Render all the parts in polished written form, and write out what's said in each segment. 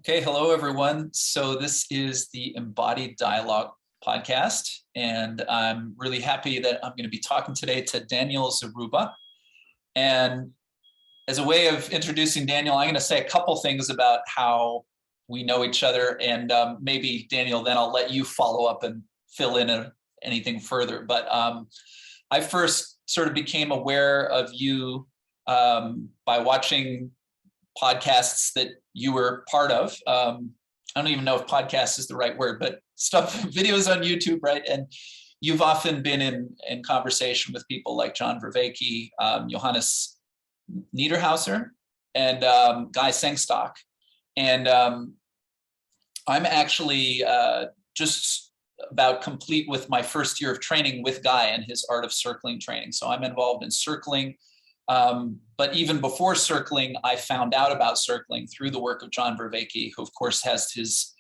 Okay, hello everyone. So this is the Embodied Dialogue podcast, and I'm really happy that I'm going to be talking today to Daniel Zaruba. And as a way of introducing Daniel, I'm going to say a couple things about how we know each other, and maybe Daniel, then I'll let you follow up and fill in anything further. But I first sort of became aware of you by watching podcasts that you were part of. I don't even know if podcast is the right word, but videos on YouTube, right? And you've often been in conversation with people like John Vervaeke, Johannes Niederhauser, and Guy Sengstock. And I'm actually just about complete with my first year of training with Guy and his Art of Circling training. So I'm involved in circling. But even before circling, I found out about circling through the work of John Vervaeke, who of course has his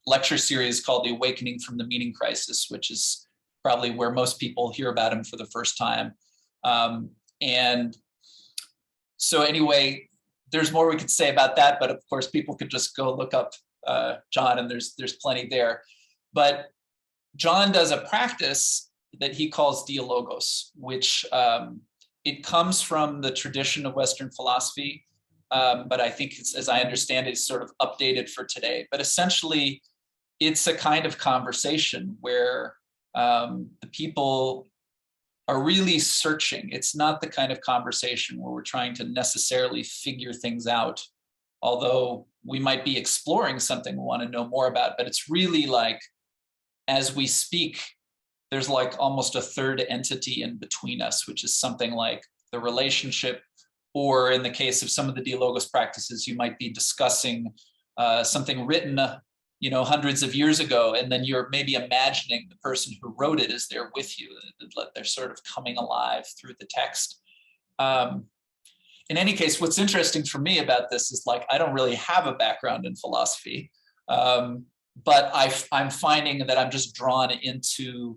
lecture series called The Awakening from the Meaning Crisis, which is probably where most people hear about him for the first time. And so anyway, there's more we could say about that, but of course people could just go look up John, and there's plenty there. But John does a practice that he calls Dialogos, which it comes from the tradition of Western philosophy, but I think it's, as I understand it, it's sort of updated for today. But essentially, it's a kind of conversation where the people are really searching. It's not the kind of conversation where we're trying to necessarily figure things out, although we might be exploring something we want to know more about. But it's really like, as we speak, there's like almost a third entity in between us, which is something like the relationship, or in the case of some of the Dialogos practices, you might be discussing something written, hundreds of years ago, and then you're maybe imagining the person who wrote it is there with you. They're sort of coming alive through the text. In any case, what's interesting for me about this is like, I don't really have a background in philosophy, but I'm finding that I'm just drawn into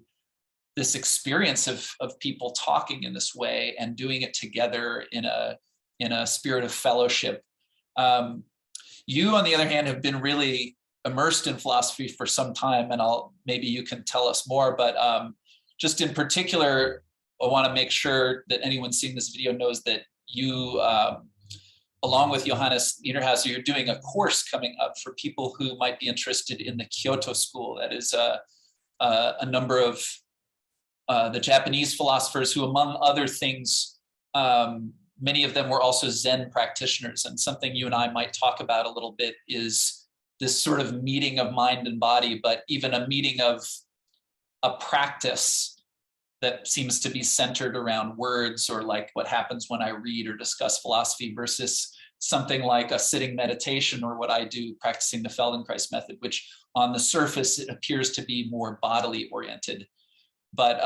this experience of people talking in this way and doing it together in a spirit of fellowship. You, on the other hand, have been really immersed in philosophy for some time, and maybe you can tell us more. But just in particular, I want to make sure that anyone seeing this video knows that you, along with Johannes Niederhauser, you're doing a course coming up for people who might be interested in the Kyoto School. That is a number of the Japanese philosophers who, among other things, many of them were also Zen practitioners. And something you and I might talk about a little bit is this sort of meeting of mind and body, but even a meeting of a practice that seems to be centered around words, or like what happens when I read or discuss philosophy, versus something like a sitting meditation, or what I do practicing the Feldenkrais method, which on the surface, it appears to be more bodily oriented. But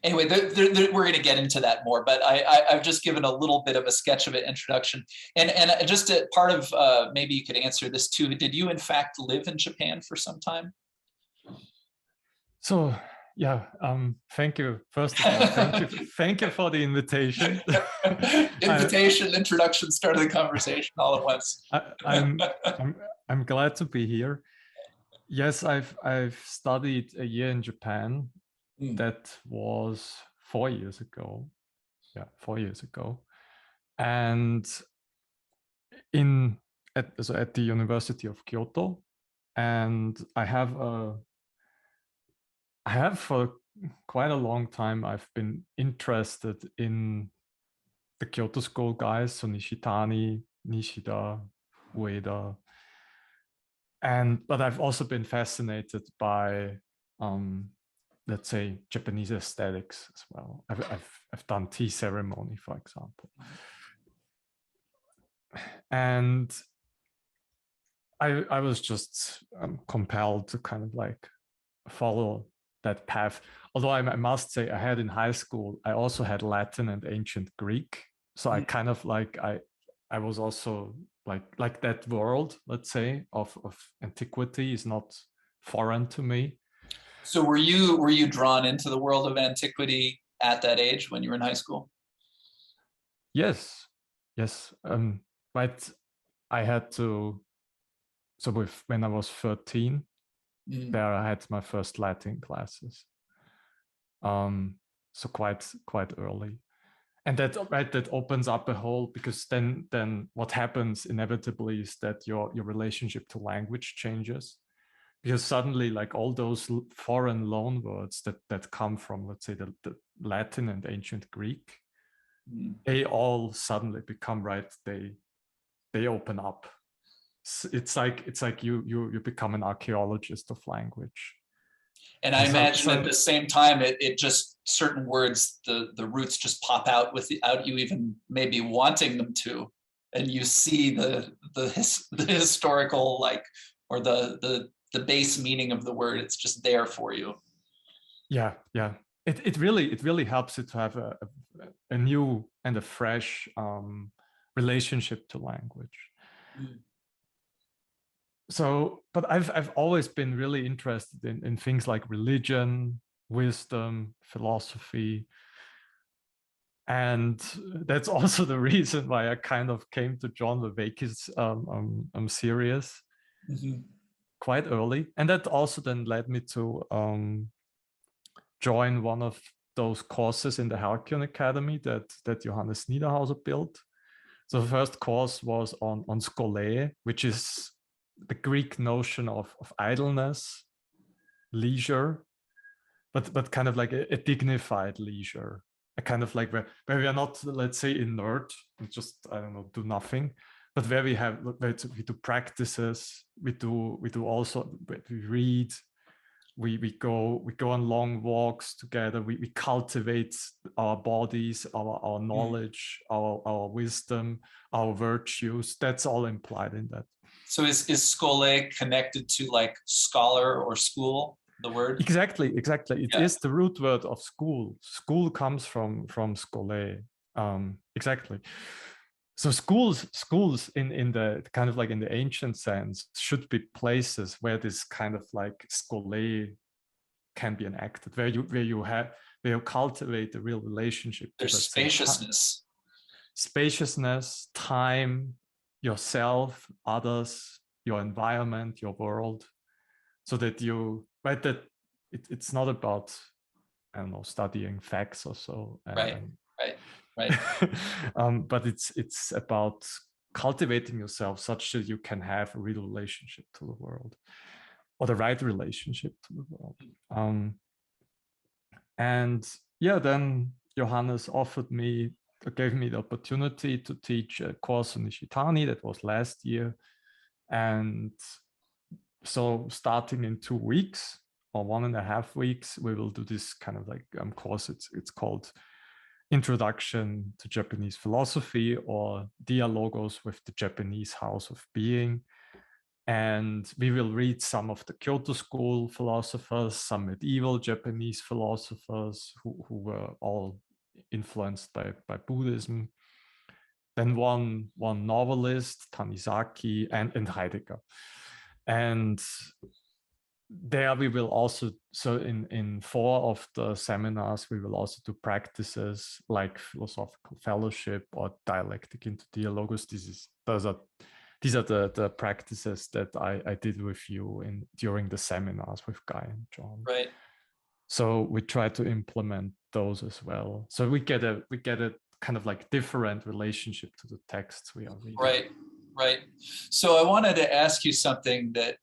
anyway, we're going to get into that more. But I've just given a little bit of a sketch of an introduction. And just a part of, maybe you could answer this too. Did you, in fact, live in Japan for some time? So, yeah, thank you. First of all, thank you for the invitation. Introduction, start of the conversation all at once. I'm glad to be here. Yes, I've studied a year in Japan. That was 4 years ago. Yeah, 4 years ago. And at the University of Kyoto. And I have for quite a long time, I've been interested in the Kyoto School guys, so Nishitani, Nishida, Ueda. But I've also been fascinated by, let's say, Japanese aesthetics as well. I've done tea ceremony, for example, and I was just compelled to kind of like follow that path. Although I must say, I had in high school, I also had Latin and ancient Greek, so I kind of like I was also like that world, let's say, of antiquity is not foreign to me. So were you drawn into the world of antiquity at that age when you were in high school? Yes. But I had to, so when I was 13, there I had my first Latin classes. So quite early. And that opens up a whole, because then what happens inevitably is that your relationship to language changes, because suddenly, like, all those foreign loan words that come from, let's say, the Latin and ancient Greek, they all suddenly become, right, they open up. It's like you become an archaeologist of language. And I imagine at the same time, it just, certain words, the roots just pop out without you even maybe wanting them to, and you see the historical, like, or the base meaning of the word. It's just there for you. Yeah. It really helps you to have a new and a fresh relationship to language. So, but I've always been really interested in things like religion, wisdom, philosophy. And that's also the reason why I kind of came to John Vervaake's series quite early. And that also then led me to join one of those courses in the Halkyon Academy that Johannes Niederhauser built. So the first course was on scholé, which is the Greek notion of idleness, leisure, but kind of like a dignified leisure, a kind of like where we are not, let's say, inert and just, I don't know, do nothing, but where we do practices, we do also, we read, we go on long walks together, we cultivate our bodies, our knowledge, our wisdom, our virtues. That's all implied in that. So is scholé connected to, like, scholar or school, the word? Exactly. It is the root word of school. School comes from scholé. Exactly. So schools in the kind of like in the ancient sense should be places where this kind of like scholé can be enacted, where you cultivate a real relationship. There's spaciousness. Spaciousness, time, yourself, others, your environment, your world, so that it's not about, I don't know, studying facts or so. Right. But it's about cultivating yourself such that you can have a real relationship to the world, or the right relationship to the world. And yeah, then Johannes gave me the opportunity to teach a course on Nishitani. That was last year. And so starting in 2 weeks or 1.5 weeks, we will do this kind of like course. It's called Introduction to Japanese Philosophy, or Dialogos with the Japanese House of Being. And we will read some of the Kyoto School philosophers, some medieval Japanese philosophers who were all influenced by Buddhism. Then one novelist, Tanizaki, and Heidegger. And there we will also, so in 4 of the seminars, we will also do practices like philosophical fellowship or dialectic into Dialogos. These are the practices that I did with you during the seminars with Guy and John. Right. So we try to implement those as well. So we get a kind of like different relationship to the texts we are reading. Right. So I wanted to ask you something that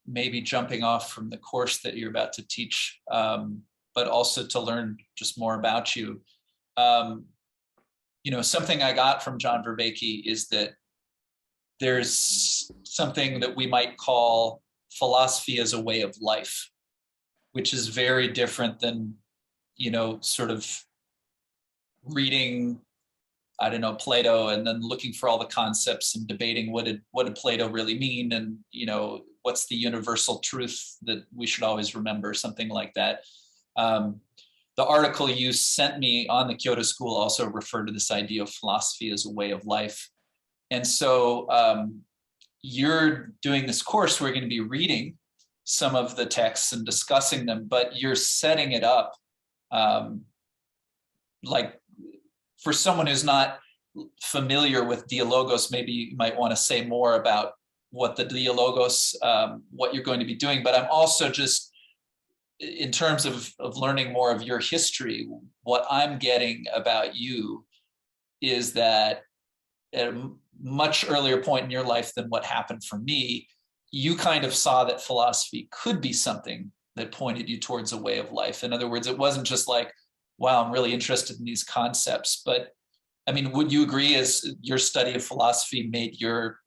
maybe jumping off from the course that you're about to teach, but also to learn just more about you. Something I got from John Vervaeke is that there's something that we might call philosophy as a way of life, which is very different than, sort of reading, I don't know, Plato, and then looking for all the concepts and debating what did Plato really mean, and what's the universal truth that we should always remember, something like that. The article you sent me on the Kyoto School also referred to this idea of philosophy as a way of life. And so you're doing this course where you're going to be reading some of the texts and discussing them, but you're setting it up like for someone who's not familiar with Dialogos, maybe you might want to say more about what the Dialogos, what you're going to be doing. But I'm also just, in terms of learning more of your history, what I'm getting about you is that at a much earlier point in your life than what happened for me, you kind of saw that philosophy could be something that pointed you towards a way of life. In other words, it wasn't just like, wow, I'm really interested in these concepts. But I mean, would you agree, as your study of philosophy made your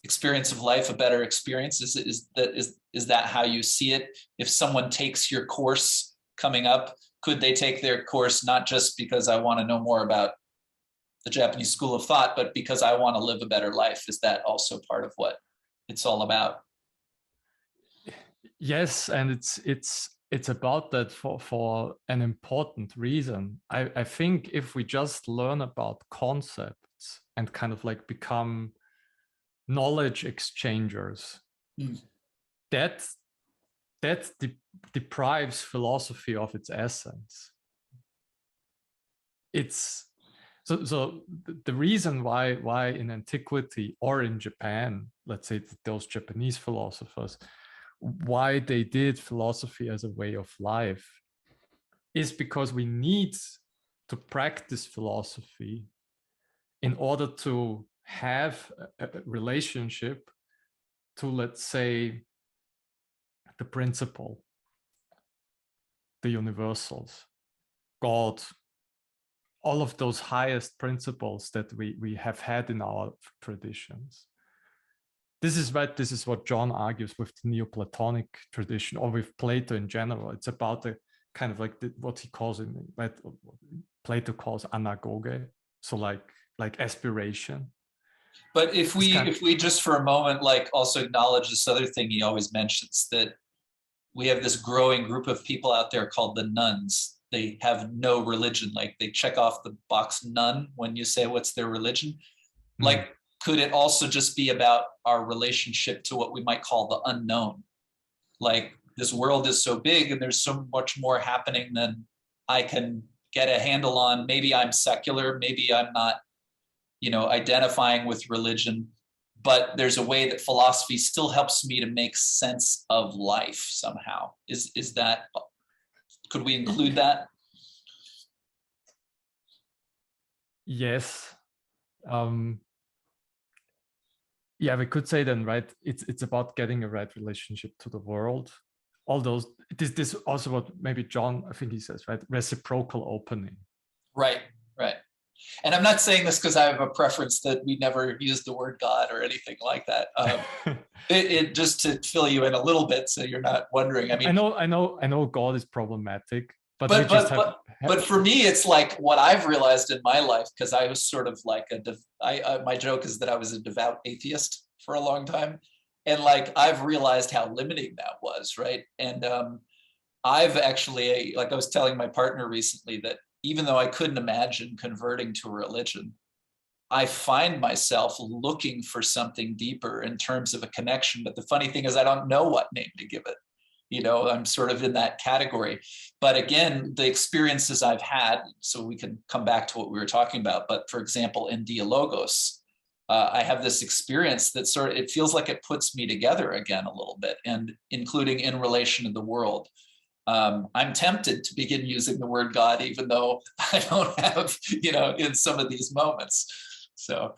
experience of life a better experience? Is that how you see it? If someone takes your course coming up, could they take their course not just because I want to know more about the Japanese school of thought, but because I want to live a better life? Is that also part of what it's all about? Yes, and it's about that for an important reason. I think if we just learn about concepts and kind of like become knowledge exchangers, that deprives philosophy of its essence. It's so the reason why in antiquity or in Japan, let's say those Japanese philosophers, why they did philosophy as a way of life is because we need to practice philosophy in order to have a relationship to, let's say, the principle, the universals, God, all of those highest principles that we have had in our traditions. This is what John argues with the Neoplatonic tradition, or with Plato in general. It's about the kind of like what he calls in what Plato calls anagoge, so like aspiration. But if we just for a moment like also acknowledge this other thing he always mentions, that we have this growing group of people out there called the nuns. They have no religion. Like they check off the box nun when you say what's their religion. Like, could it also just be about our relationship to what we might call the unknown? Like, this world is so big and there's so much more happening than I can get a handle on. Maybe I'm secular, maybe I'm not, identifying with religion, but there's a way that philosophy still helps me to make sense of life somehow. Is that, could we include that? Yes. Yeah, we could say then, right? It's about getting a right relationship to the world. All those, this also what maybe John, I think he says, right? Reciprocal opening. Right. And I'm not saying this because I have a preference that we never use the word God or anything like that. It just to fill you in a little bit, so you're not wondering. I mean, I know God is problematic, but for me, it's like what I've realized in my life, because I was sort of like my joke is that I was a devout atheist for a long time, and like I've realized how limiting that was, right? And I've actually, like I was telling my partner recently, that even though I couldn't imagine converting to a religion, I find myself looking for something deeper in terms of a connection. But the funny thing is, I don't know what name to give it. I'm sort of in that category. But again, the experiences I've had, so we can come back to what we were talking about. But for example, in Dialogos, I have this experience that it feels like it puts me together again a little bit, and including in relation to the world. I'm tempted to begin using the word God, even though I don't have, in some of these moments. So,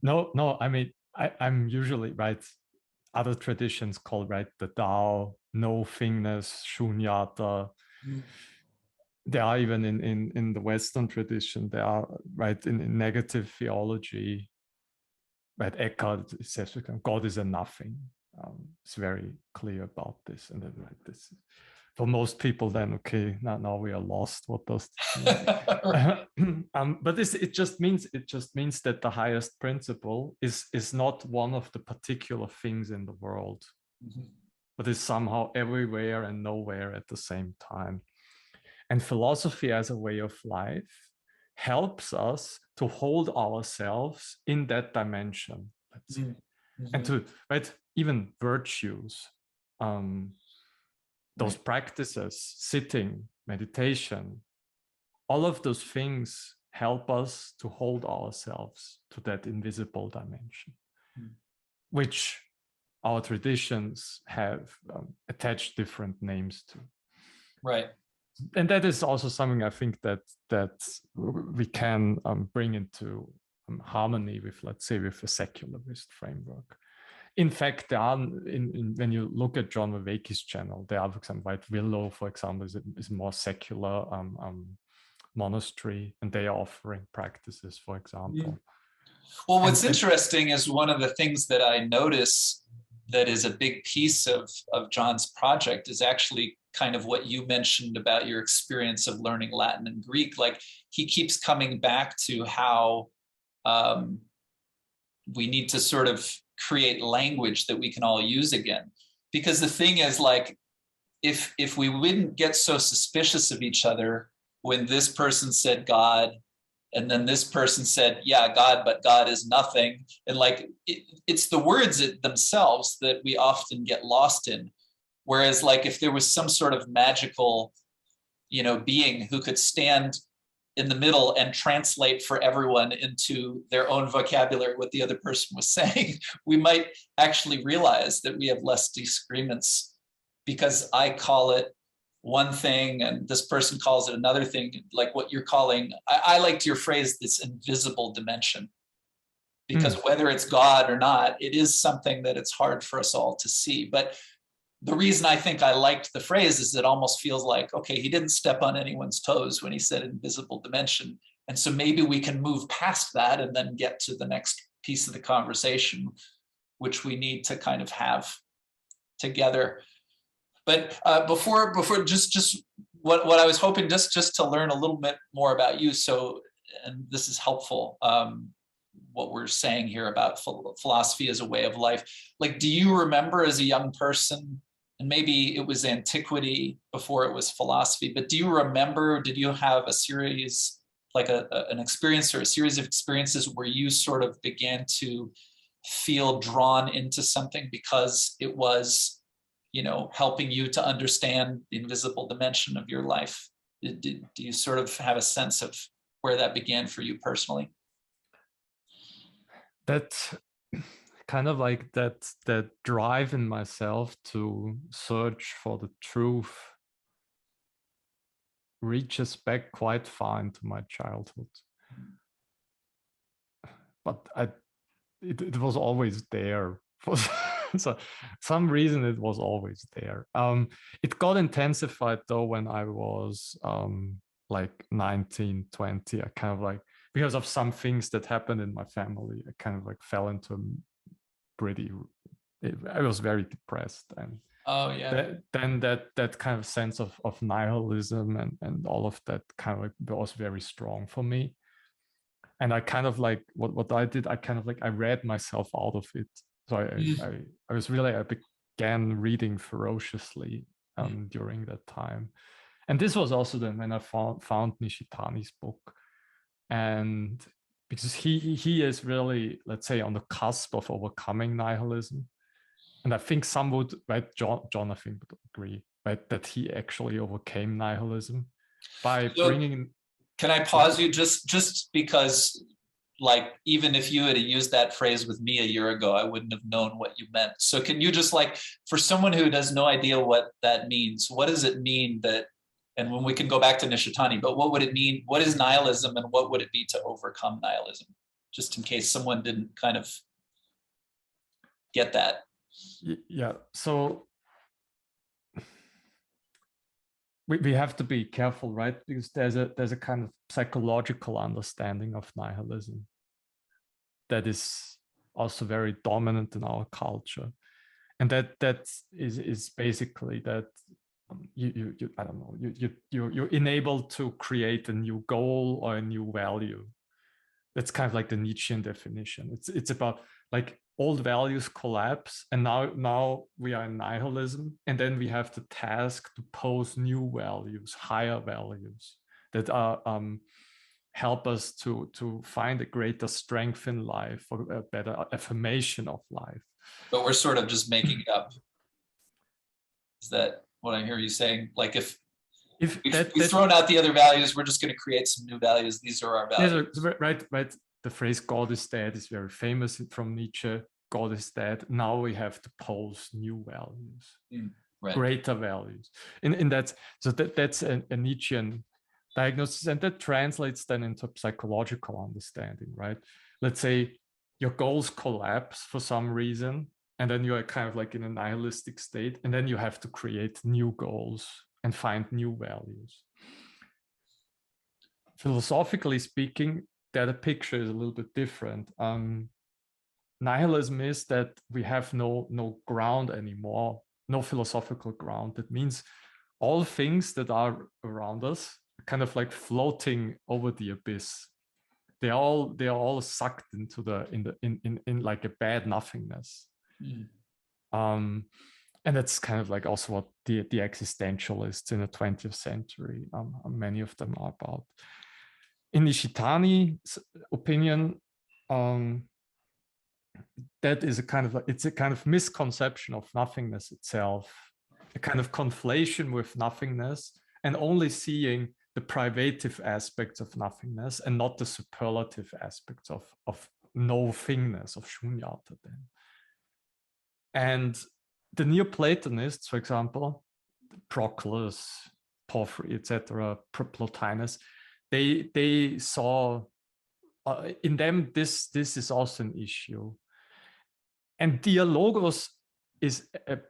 no, I mean, I'm usually right. Other traditions call right the Tao, no thingness, shunyata. There are even in the Western tradition, there are right in negative theology. Right, Eckhart says God is a nothing. It's very clear about this, and then right, this for most people, then okay, now we are lost. What does this mean? But it just means that the highest principle is not one of the particular things in the world, but is somehow everywhere and nowhere at the same time. And philosophy as a way of life helps us to hold ourselves in that dimension, let's say, and to even virtues. Those practices, sitting, meditation, all of those things help us to hold ourselves to that invisible dimension, which our traditions have attached different names to. Right. And that is also something I think that we can bring into harmony with, let's say, with a secularist framework. In fact, there are, when you look at John Vervaake's channel, there are, for example, White Willow, for example, is a more secular monastery, and they are offering practices, for example. Well, what's interesting is one of the things that I notice that is a big piece of John's project is actually kind of what you mentioned about your experience of learning Latin and Greek. Like, he keeps coming back to how we need to sort of create language that we can all use again. Because the thing is, like, if we wouldn't get so suspicious of each other when this person said God, and then this person said, yeah, God, but God is nothing. And like, it's the words themselves that we often get lost in. Whereas like, if there was some sort of magical, being who could stand in the middle and translate for everyone into their own vocabulary what the other person was saying, we might actually realize that we have less disagreements, because I call it one thing and this person calls it another thing. Like what you're calling, I liked your phrase, this invisible dimension, because whether it's God or not, it is something that it's hard for us all to see. But the reason I think I liked the phrase is it almost feels like, okay, he didn't step on anyone's toes when he said invisible dimension. And so maybe we can move past that and then get to the next piece of the conversation, which we need to kind of have together. But before just what I was hoping just to learn a little bit more about you. So, and this is helpful, what we're saying here about philosophy as a way of life. Like, do you remember as a young person, and maybe it was antiquity before it was philosophy, but do you remember, did you have a series, like an experience or a series of experiences where you sort of began to feel drawn into something because it was, helping you to understand the invisible dimension of your life? Do you sort of have a sense of where that began for you personally? That kind of like that drive in myself to search for the truth reaches back quite far into my childhood. But it was always there. So some reason it was always there. It got intensified though when I was like 19, 20. I kind of like, because of some things that happened in my family, I kind of like fell into I was very depressed. And then that kind of sense of nihilism and all of that kind of like was very strong for me. And I kind of like, what I did, I kind of like, I read myself out of it. So I began reading ferociously during that time. And this was also then when I found Nishitani's book. And because he is really, let's say, on the cusp of overcoming nihilism. And I think some would, right, John I think would agree, right, that he actually overcame nihilism by bringing... Can I pause you just because, like, even if you had used that phrase with me a year ago, I wouldn't have known what you meant. So can you just, like, for someone who has no idea what that means, what does it mean that, and when we can go back to Nishitani, but what would it mean? What is nihilism and what would it be to overcome nihilism? Just in case someone didn't kind of get that. Yeah, so we have to be careful, right? Because there's a kind of psychological understanding of nihilism that is also very dominant in our culture, and that is basically that you I don't know, you're enabled to create a new goal or a new value. That's kind of like the Nietzschean definition. It's about like old values collapse, and now we are in nihilism, and then we have the task to pose new values, higher values that are help us to find a greater strength in life, or a better affirmation of life. But we're sort of just making it up. Is that what I hear you saying? Like, If we've thrown out the other values, we're just going to create some new values. These are our values. Right. The phrase "God is dead" is very famous from Nietzsche. God is dead. Now we have to pose new values, greater values. In that, so that's a Nietzschean diagnosis, and that translates then into psychological understanding, right? Let's say your goals collapse for some reason, and then you're kind of like in a nihilistic state, and then you have to create new goals and find new values. Philosophically speaking, that picture is a little bit different. Nihilism is that we have no ground anymore, no philosophical ground. That means all things that are around us are kind of like floating over the abyss. They are all sucked into in like a bad nothingness. And that's kind of like also what the existentialists in the 20th century, many of them are about. In Nishitani's opinion, that is it's a kind of misconception of nothingness itself, a kind of conflation with nothingness, and only seeing the privative aspects of nothingness and not the superlative aspects of no-thingness, of shunyata then. And the Neoplatonists, for example, Proclus, Porphyry, etc., Plotinus, they saw in them this is also an issue. And Dialogos is,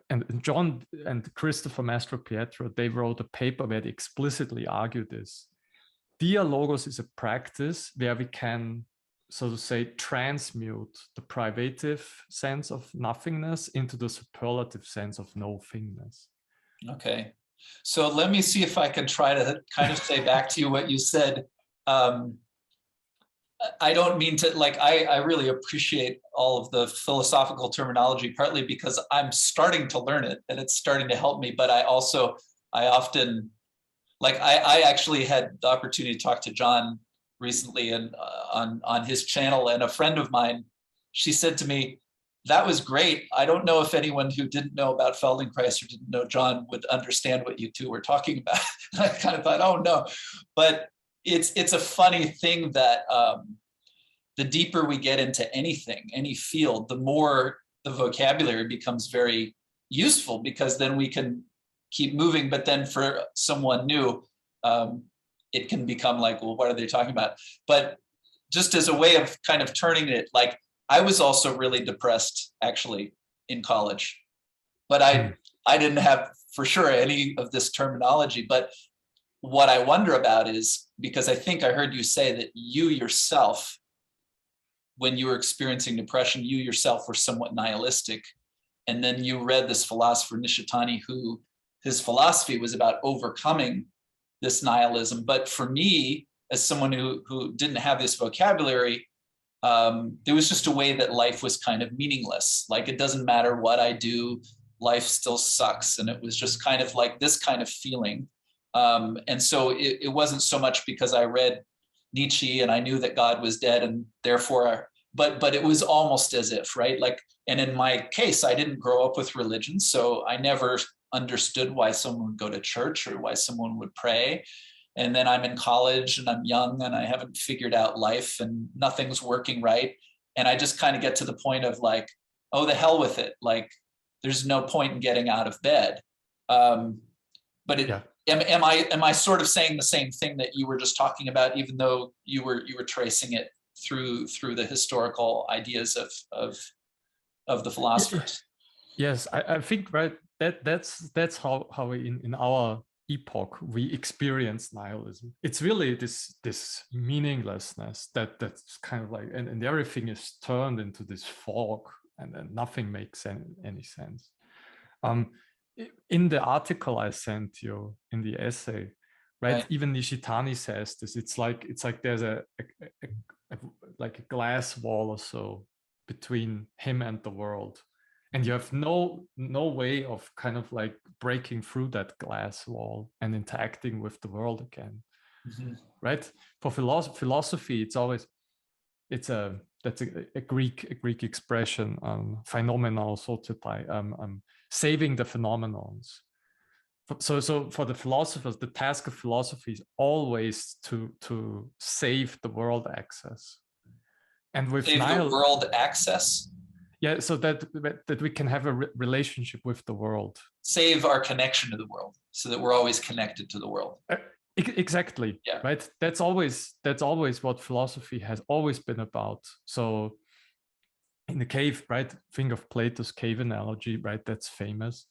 and John and Christopher Mastropietro, they wrote a paper where they explicitly argue this. Dialogos is a practice where we can, so to say, transmute the privative sense of nothingness into the superlative sense of no-thingness. Okay. So let me see if I can try to kind of say back to you what you said. I don't mean to, like, I really appreciate all of the philosophical terminology, partly because I'm starting to learn it and it's starting to help me. But I often, like, I actually had the opportunity to talk to John recently and on his channel, and a friend of mine, she said to me, "That was great. I don't know if anyone who didn't know about Feldenkrais or didn't know John would understand what you two were talking about." And I kind of thought, oh no, but it's a funny thing that the deeper we get into anything, any field, the more the vocabulary becomes very useful, because then we can keep moving. But then for someone new, it can become like, well, what are they talking about? But just as a way of kind of turning it, like, I was also really depressed actually in college, but I didn't have for sure any of this terminology. But what I wonder about is, because I think I heard you say that you yourself, when you were experiencing depression, you yourself were somewhat nihilistic. And then you read this philosopher, Nishitani, who his philosophy was about overcoming this nihilism. But for me, as someone who didn't have this vocabulary, there was just a way that life was kind of meaningless. Like, it doesn't matter what I do, life still sucks. And it was just kind of like this kind of feeling. And so it wasn't so much because I read Nietzsche and I knew that God was dead and therefore, but it was almost as if, right? Like, and in my case, I didn't grow up with religion, so I never understood why someone would go to church or why someone would pray. And then I'm in college and I'm young and I haven't figured out life and nothing's working right. And I just kind of get to the point of like, oh, the hell with it. Like, there's no point in getting out of bed. But it, yeah. Am I sort of saying the same thing that you were just talking about, even though you were tracing it through the historical ideas of the philosophers? Yes, I think, right, that's how in our epoch we experience nihilism. It's really this meaninglessness that's kind of like, and everything is turned into this fog, and then nothing makes any sense. In the article I sent you, in the essay, right? Even Nishitani says this. It's like there's a like a glass wall or so between him and the world, and you have no way of kind of like breaking through that glass wall and interacting with the world again. Mm-hmm. Right? For philosophy, it's always that's a Greek expression, phenomenal sotetai, saving the phenomenons. So for the philosophers, the task of philosophy is always to save the world access. And with Save the world access? Yeah, so that we can have a relationship with the world. Save our connection to the world, so that we're always connected to the world. Exactly. Yeah. Right. That's always what philosophy has always been about. So in the cave, right? Think of Plato's cave analogy, right? That's famous.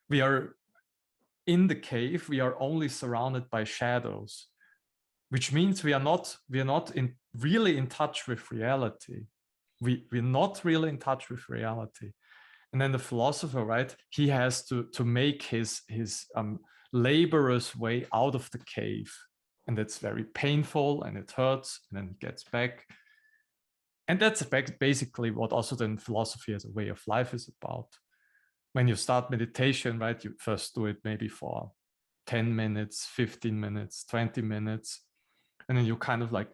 We are in the cave. We are only surrounded by shadows, which means we are not really in touch with reality. We're not really in touch with reality. And then the philosopher, right? He has to make his laborious way out of the cave, and that's very painful and it hurts, and then he gets back. And that's basically what also then philosophy as a way of life is about. When you start meditation, right, you first do it maybe for 10 minutes, 15 minutes, 20 minutes, and then you kind of like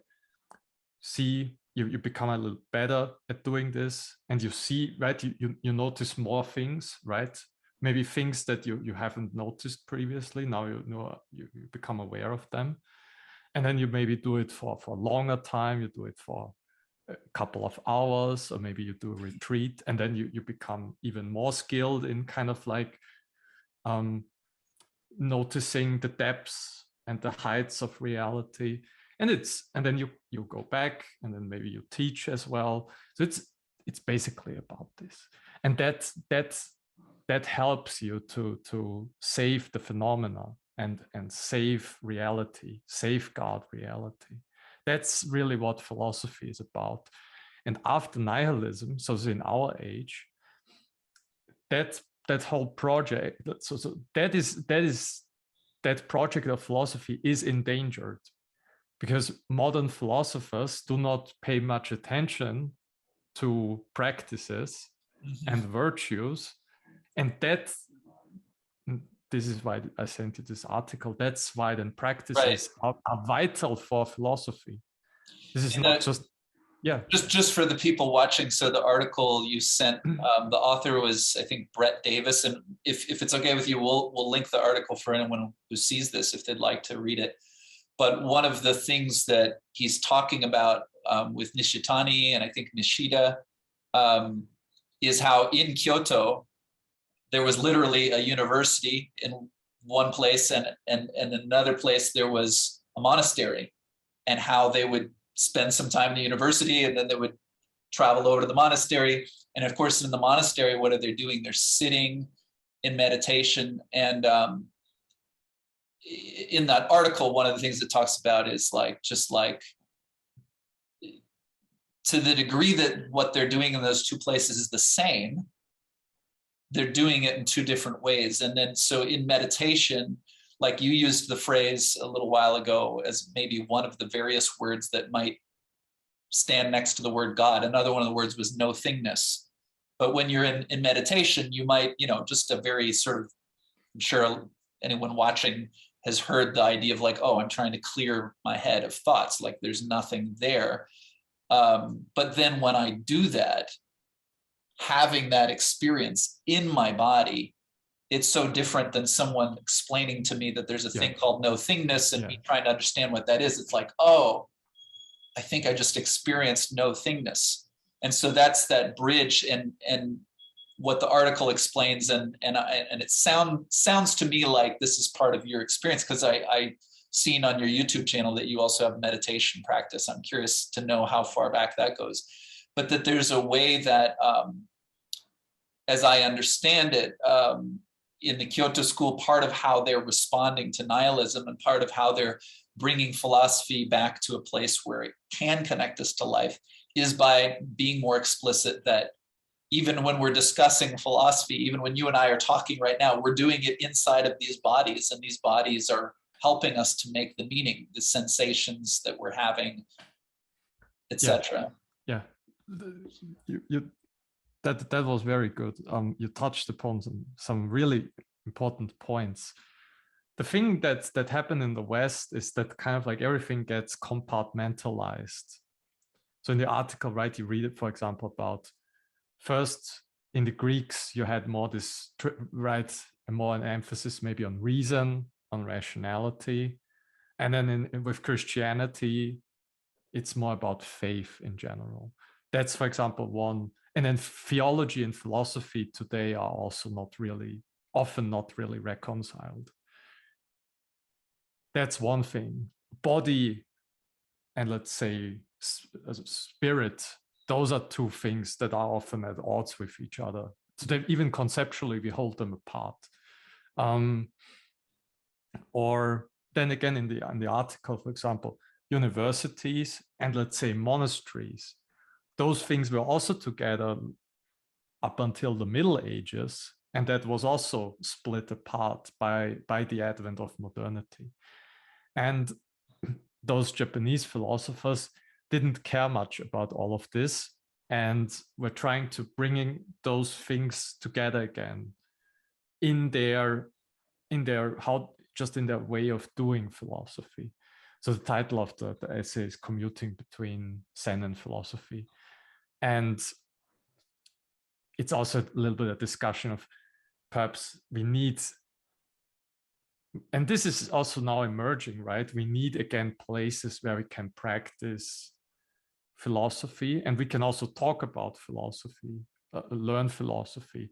see you become a little better at doing this, and you see, right, you notice more things, right? Maybe things that you haven't noticed previously. Now you become aware of them, and then you maybe do it for a longer time. You do it for a couple of hours, or maybe you do a retreat, and then you become even more skilled in kind of like noticing the depths and the heights of reality. And then you go back, and then maybe you teach as well. So it's basically about this, and that helps you to save the phenomena and save reality, safeguard reality. That's really what philosophy is about. And after nihilism, so in our age, that whole project, so that project of philosophy is endangered, because modern philosophers do not pay much attention to practices and virtues. And this is why I sent you this article. That's why then practices are vital for philosophy. This is not just, yeah. Just for the people watching, so the article you sent, the author was, I think, Brett Davis. And if it's okay with you, we'll link the article for anyone who sees this if they'd like to read it. But one of the things that he's talking about with Nishitani and I think Nishida is how in Kyoto, there was literally a university in one place, and another place there was a monastery, and how they would spend some time in the university and then they would travel over to the monastery. And of course, in the monastery, what are they doing? They're sitting in meditation. And in that article, one of the things it talks about is like, just like, to the degree that what they're doing in those two places is the same, they're doing it in two different ways. And then, so in meditation, like you used the phrase a little while ago as maybe one of the various words that might stand next to the word God. Another one of the words was no thingness. But when you're in meditation, you might, just a very sort of, I'm sure anyone watching has heard the idea of like, oh, I'm trying to clear my head of thoughts, like there's nothing there. But then when I do that, having that experience in my body, it's so different than someone explaining to me that there's a thing called no thingness and me trying to understand what that is. It's like, oh, I think I just experienced no thingness. And so that's that bridge, and what the article explains, and it sounds to me like this is part of your experience, because I seen on your YouTube channel that you also have meditation practice. I'm curious to know how far back that goes, but that there's a way that, as I understand it, in the Kyoto School, part of how they're responding to nihilism and part of how they're bringing philosophy back to a place where it can connect us to life is by being more explicit that even when we're discussing philosophy, even when you and I are talking right now, we're doing it inside of these bodies, and these bodies are helping us to make the meaning, the sensations that we're having, etc. Yeah. That was very good. You touched upon some really important points. The thing that happened in the West is that kind of like everything gets compartmentalized. So in the article, right, you read it, for example, about first in the Greeks, you had more this, right, more an emphasis maybe on reason, on rationality. And then with Christianity, it's more about faith in general. That's, for example, one. And then theology and philosophy today are also often not really reconciled. That's one thing. Body and, let's say, spirit, those are two things that are often at odds with each other. So that even conceptually, we hold them apart. Or then again, in the article, for example, universities and, let's say, monasteries, those things were also together up until the Middle Ages, and that was also split apart by the advent of modernity. And those Japanese philosophers didn't care much about all of this, and were trying to bringing those things together again in their way of doing philosophy. So the title of the essay is Commuting Between Zen and Philosophy. And it's also a little bit of discussion of perhaps we need, and this is also now emerging, right? We need, again, places where we can practice philosophy, and we can also talk about philosophy, learn philosophy,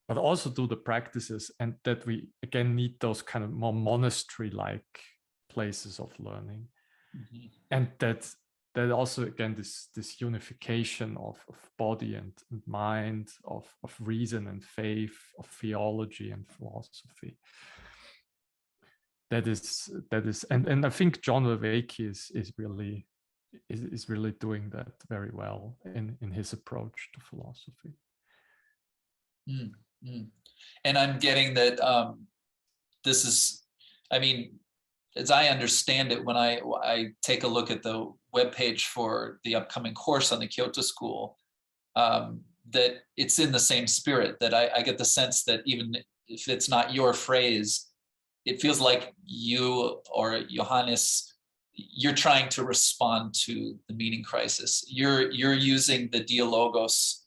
but also do the practices, and that we, again, need those kind of more monastery-like places of learning. Mm-hmm. And that also, again, this unification of body and mind, of reason and faith, of theology and philosophy. That is, and I think John Vervaeke is really doing that very well in his approach to philosophy. Mm-hmm. And I'm getting that this is, I mean, as I understand it, when I take a look at the webpage for the upcoming course on the Kyoto School, that it's in the same spirit, that I get the sense that even if it's not your phrase, it feels like you or Johannes, you're trying to respond to the meaning crisis. You're using the Dialogos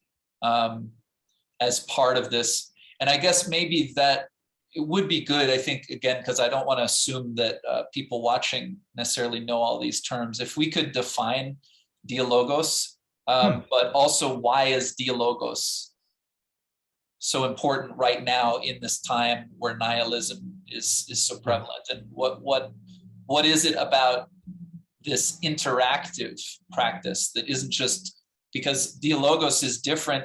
as part of this. And I guess maybe that it would be good, I think, again, because I don't want to assume that people watching necessarily know all these terms. If we could define Dialogos, but also why is Dialogos so important right now in this time where nihilism is so prevalent? And what is it about this interactive practice that isn't just, because Dialogos is different,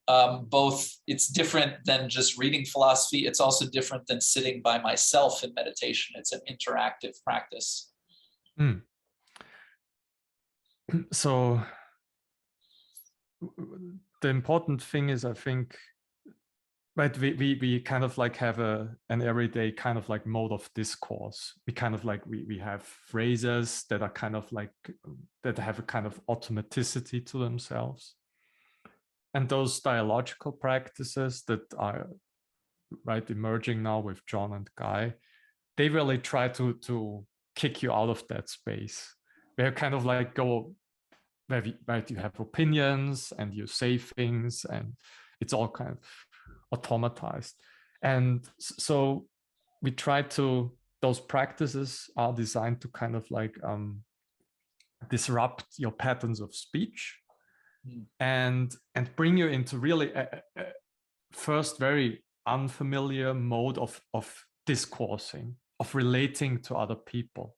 both it's different than just reading philosophy, it's also different than sitting by myself in meditation. It's an interactive practice. So the important thing is, I think, right, we kind of like have an everyday kind of like mode of discourse. We kind of like we have phrases that are kind of like that have a kind of automaticity to themselves. And those dialogical practices that are, right, emerging now with John and Guy, they really try to kick you out of that space. Where kind of like go, where you have opinions and you say things, and it's all kind of automatized. And so we try to, those practices are designed to kind of like disrupt your patterns of speech. And bring you into really a first very unfamiliar mode of discoursing, of relating to other people,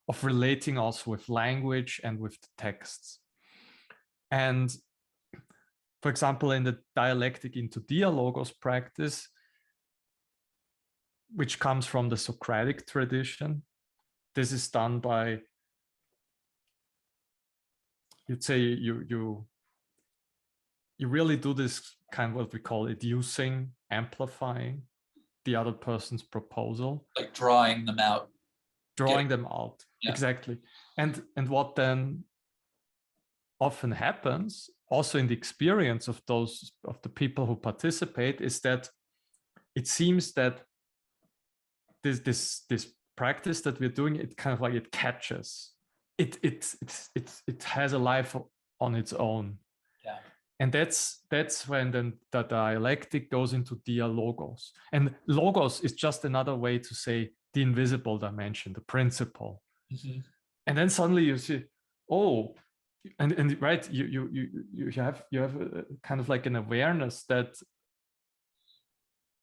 of relating also with language and with the texts. And for example, in the dialectic into Dialogos practice, which comes from the Socratic tradition, this is done by, you'd say, you really do this kind of what we call educing, amplifying the other person's proposal, like drawing them out. Yeah. Exactly. And what then often happens also in the experience of the people who participate is that it seems that this practice that we're doing, it kind of like it catches. It has a life on its own. Yeah. And that's when then the dialectic goes into dialogos. And logos is just another way to say the invisible dimension, the principle. Mm-hmm. And then suddenly you see, oh, and right, you have a kind of like an awareness that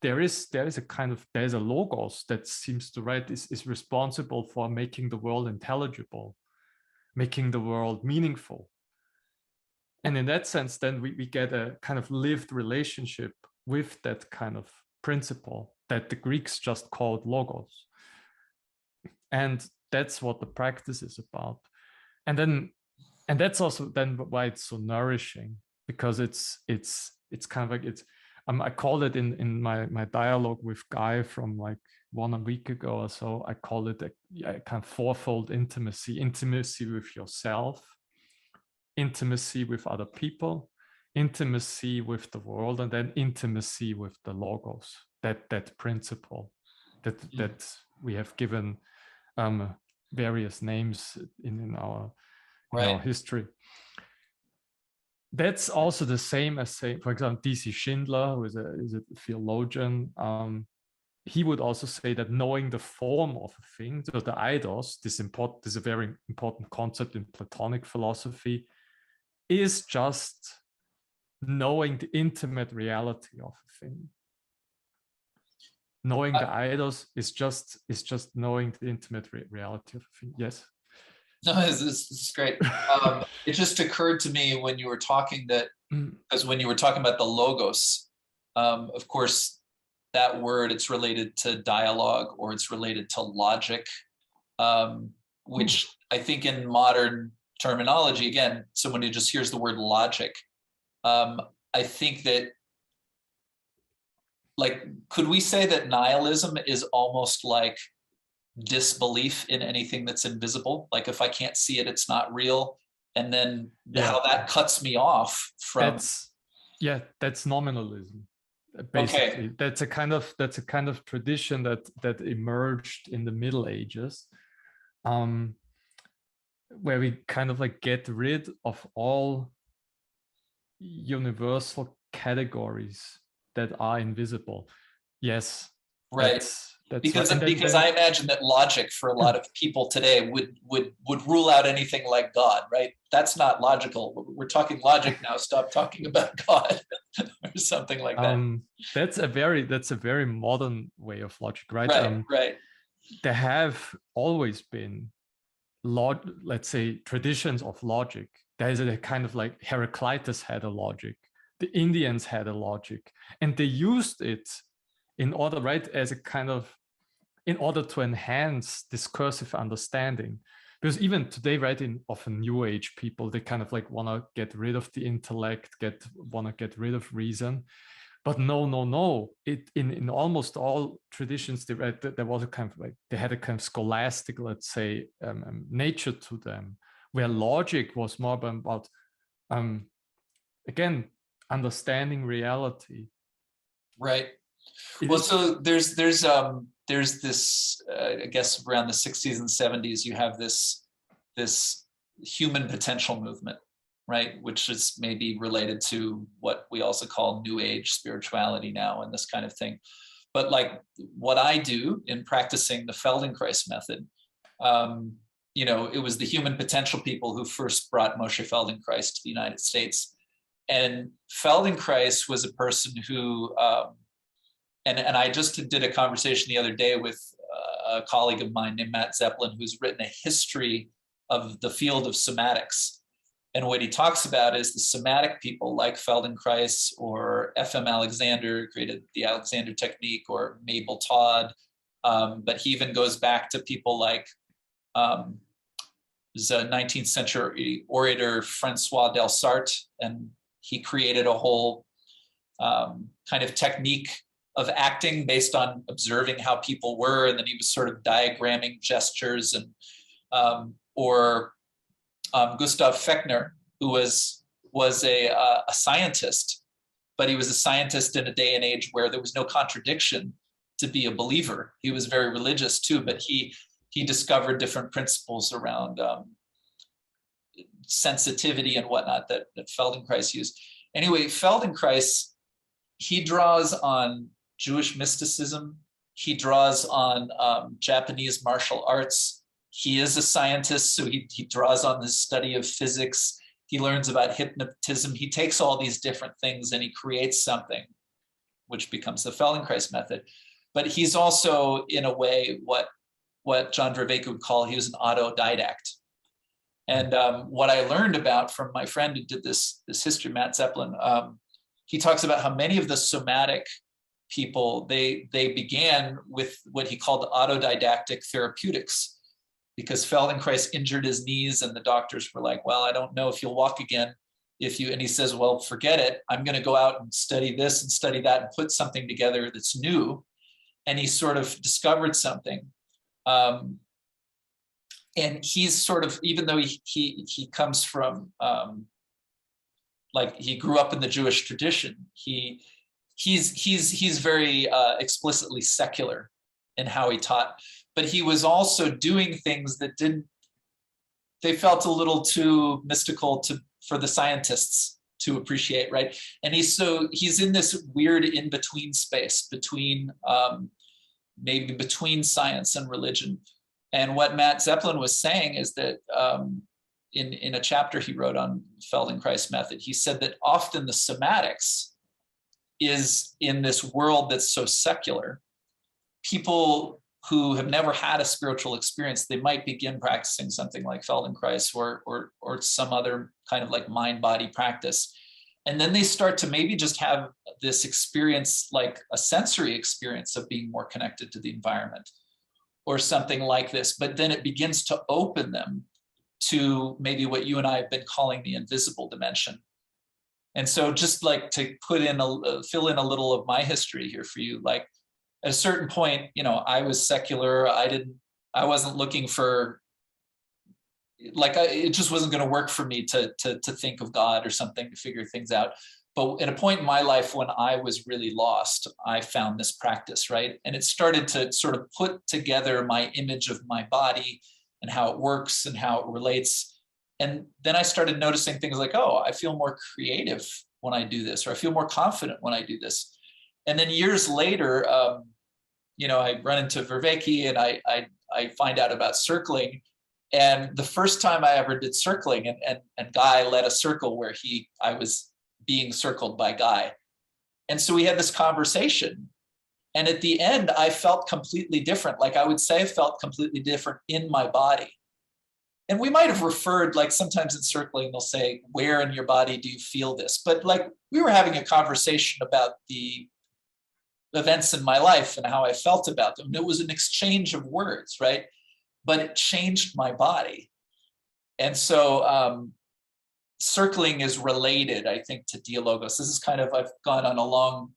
there is a logos that seems to, right, is responsible for making the world intelligible, making the world meaningful. And in that sense, then we get a kind of lived relationship with that kind of principle that the Greeks just called logos. And that's what the practice is about. And that's also then why it's so nourishing, because it's kind of like I call it in my dialogue with Guy from like a week ago or so, I call it a kind of fourfold intimacy with yourself, intimacy with other people, intimacy with the world, and then intimacy with the logos, that principle that we have given various names in our history. That's also the same as, say, for example, D.C. Schindler, who is a theologian. He would also say that knowing the form of a thing, so the eidos, this is a very important concept in Platonic philosophy, is just knowing the intimate reality of a thing. Knowing the eidos is just knowing the intimate reality of a thing. Yes. No, this is great. It just occurred to me when you were talking that, because when you were talking about the logos, of course, that word, it's related to dialogue, or it's related to logic, which I think in modern terminology, again, someone who just hears the word logic, I think that, like, could we say that nihilism is almost like disbelief in anything that's invisible? Like, if I can't see it, it's not real. And then how that cuts me off from that's nominalism, basically. Okay. That's a kind of tradition that emerged in the Middle Ages, where we kind of like get rid of all universal categories that are invisible. Yes. Right. Because I imagine that logic for a lot of people today would rule out anything like God, right? That's not logical. We're talking logic now. Stop talking about God, or something like that. That's a very modern way of logic, right? Right. There have always been let's say traditions of logic. There is a kind of like Heraclitus had a logic, the Indians had a logic, and they used it in order, right, as a kind of, in order to enhance discursive understanding. Because even today, right, in often New Age people, they kind of like want to get rid of the intellect, want to get rid of reason. But no. In almost all traditions, there was a kind of like, they had a kind of scholastic, let's say, nature to them, where logic was more about again, understanding reality. Right. Well, so there's this, I guess around the 60s and 70s, you have this human potential movement, right? Which is maybe related to what we also call New Age spirituality now and this kind of thing. But like what I do in practicing the Feldenkrais method, it was the human potential people who first brought Moshe Feldenkrais to the United States. And Feldenkrais was a person who, and I just did a conversation the other day with a colleague of mine named Matt Zeppelin, who's written a history of the field of somatics. And what he talks about is the somatic people like Feldenkrais or F.M. Alexander, created the Alexander technique, or Mabel Todd. But he even goes back to people like the 19th century orator Francois Delsarte, and he created a whole kind of technique of acting based on observing how people were, and then he was sort of diagramming gestures, and or Gustav Fechner, who was a scientist, but he was a scientist in a day and age where there was no contradiction to be a believer. He was very religious too, but he discovered different principles around sensitivity and whatnot that Feldenkrais used. Anyway, Feldenkrais, he draws on Jewish mysticism. He draws on Japanese martial arts. He is a scientist, so he draws on the study of physics. He learns about hypnotism. He takes all these different things and he creates something, which becomes the Feldenkrais method. But he's also, in a way, what John Vervaeke would call, he was an autodidact. And what I learned about from my friend who did this history, Matt Zeppelin, he talks about how many of the somatic people, they began with what he called autodidactic therapeutics, because Feldenkrais injured his knees and the doctors were like, well, I don't know if you'll walk again and he says, well, forget it. I'm going to go out and study this and study that and put something together that's new. And he sort of discovered something. And he's sort of, even though he comes from, like he grew up in the Jewish tradition, he's very explicitly secular in how he taught, but he was also doing things that they felt a little too mystical for the scientists to appreciate, right? And he's in this weird in-between space between maybe between science and religion. And what Matt Zeppelin was saying is that in a chapter he wrote on Feldenkrais method, he said that often the somatics is in this world that's so secular. People who have never had a spiritual experience, they might begin practicing something like Feldenkrais or some other kind of like mind-body practice. And then they start to maybe just have this experience, like a sensory experience of being more connected to the environment or something like this. But then it begins to open them to maybe what you and I have been calling the invisible dimension. And so just like to fill in a little of my history here for you, like at a certain point, I was secular. I wasn't looking for, it just wasn't going to work for me to think of God or something, to figure things out. But at a point in my life when I was really lost, I found this practice, right? And it started to sort of put together my image of my body and how it works and how it relates. And then I started noticing things like, oh, I feel more creative when I do this, or I feel more confident when I do this. And then years later, I run into Vervaeke and I find out about circling. And the first time I ever did circling, and Guy led a circle where I was being circled by Guy. And so we had this conversation. And at the end, I felt completely different. Like I would say I felt completely different in my body. And we might have referred, like sometimes in circling, they'll say, where in your body do you feel this? But like we were having a conversation about the events in my life and how I felt about them. And it was an exchange of words, right? But it changed my body. And so circling is related, I think, to Dialogos. This is kind of, I've gone on a long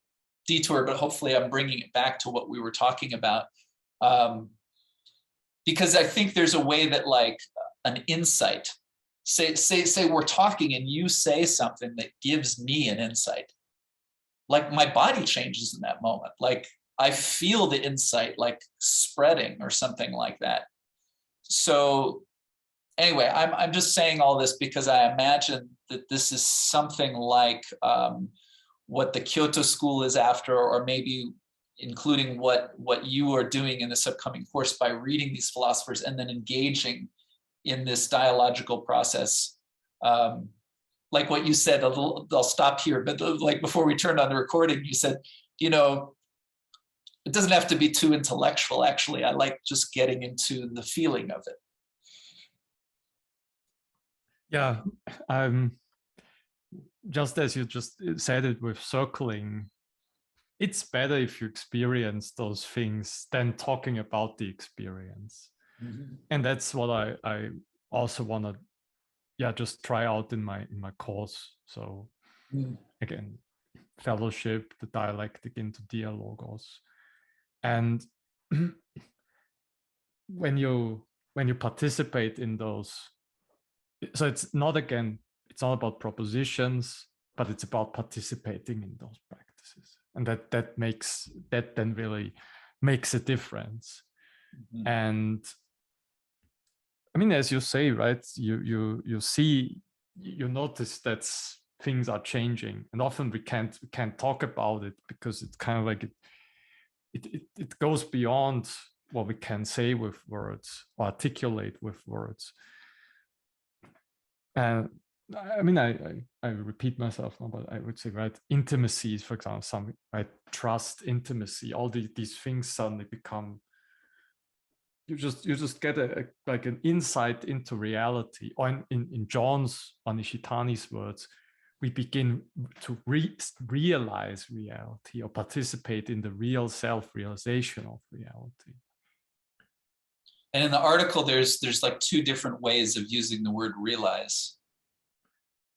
detour, but hopefully I'm bringing it back to what we were talking about. Because I think there's a way that like an insight, say we're talking and you say something that gives me an insight. Like my body changes in that moment. Like I feel the insight like spreading or something like that. So anyway, I'm just saying all this because I imagine that this is something like what the Kyoto School is after, or maybe including what you are doing in this upcoming course by reading these philosophers and then engaging in this dialogical process. Like what you said, I'll stop here, but like before we turned on the recording, you said, it doesn't have to be too intellectual, actually. I like just getting into the feeling of it. Yeah, just as you just said it with circling, it's better if you experience those things than talking about the experience. Mm-hmm. And that's what I also want to just try out in my course. So again, fellowship, the dialectic into Dialogos. And when you participate in those, so it's not about propositions, but it's about participating in those practices. And that then really makes a difference. Mm-hmm. And I mean, as you say, right, you see, you notice that's things are changing, and often we can't talk about it because it's kind of like it goes beyond what we can say with words or articulate with words. And I mean, I repeat myself now, but I would say, right, intimacy is, for example, something, right, trust, intimacy, all these things suddenly become, you just get like an insight into reality. Or in John's or Nishitani's words, we begin to realize reality or participate in the real self-realization of reality. And in the article, there's like two different ways of using the word realize.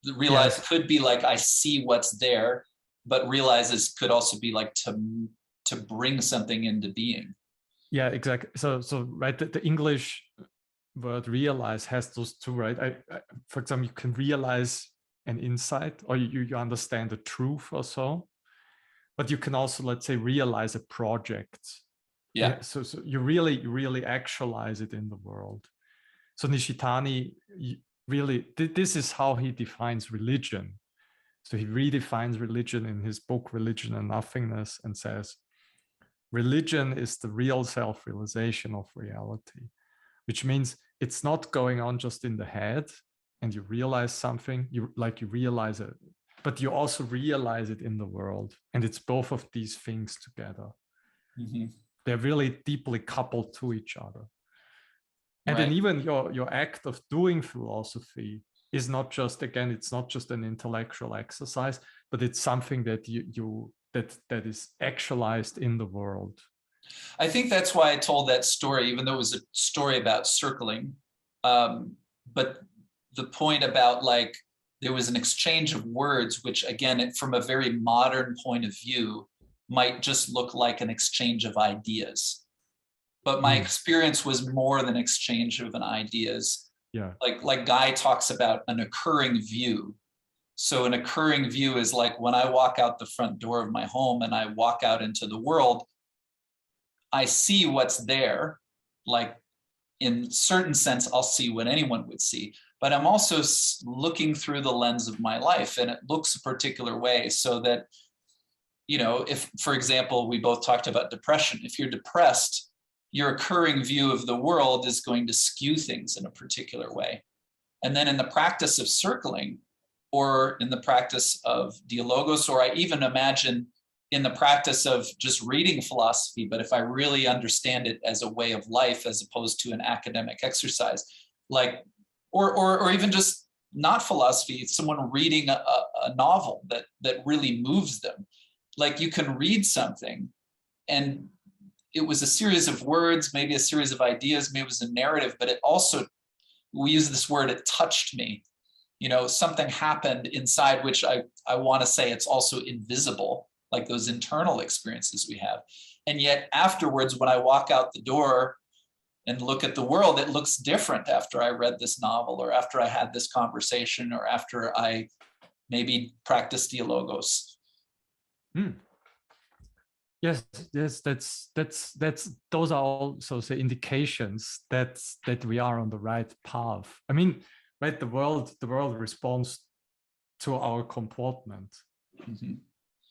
The realize could be like, I see what's there, but realizes could also be like to bring something into being. Yeah, exactly. So right, the English word realize has those two, right? For example, you can realize an insight, or you understand the truth or so, but you can also, let's say, realize a project. Yeah. So you really actualize it in the world. So Nishitani really, this is how he defines religion. So he redefines religion in his book, Religion and Nothingness, and says, religion is the real self-realization of reality, which means it's not going on just in the head and you realize something, you realize it, but you also realize it in the world. And it's both of these things together. Mm-hmm. They're really deeply coupled to each other. And then even your act of doing philosophy is not just, again, it's not just an intellectual exercise, but it's something that that is actualized in the world. I think that's why I told that story, even though it was a story about circling. But the point about like, there was an exchange of words, which again, from a very modern point of view, might just look like an exchange of ideas. But my experience was more than exchange of ideas. Yeah. Like Guy talks about an occurring view. So an occurring view is like when I walk out the front door of my home and I walk out into the world, I see what's there. Like in certain sense, I'll see what anyone would see, but I'm also looking through the lens of my life, and it looks a particular way, so that, you know, if, for example, we both talked about depression, if you're depressed, your occurring view of the world is going to skew things in a particular way. And then in the practice of circling, or in the practice of Dialogos, or I even imagine in the practice of just reading philosophy, but if I really understand it as a way of life as opposed to an academic exercise, like, or even just not philosophy, someone reading a novel that really moves them. Like you can read something and it was a series of words, maybe a series of ideas, maybe it was a narrative, but it also, we use this word, it touched me. You know, something happened inside, which I want to say it's also invisible, like those internal experiences we have. And yet afterwards, when I walk out the door and look at the world, it looks different after I read this novel, or after I had this conversation, or after I maybe practiced Dialogos. Yes, that's those are also say indications that we are on the right path. I mean, right, the world responds to our comportment. Mm-hmm.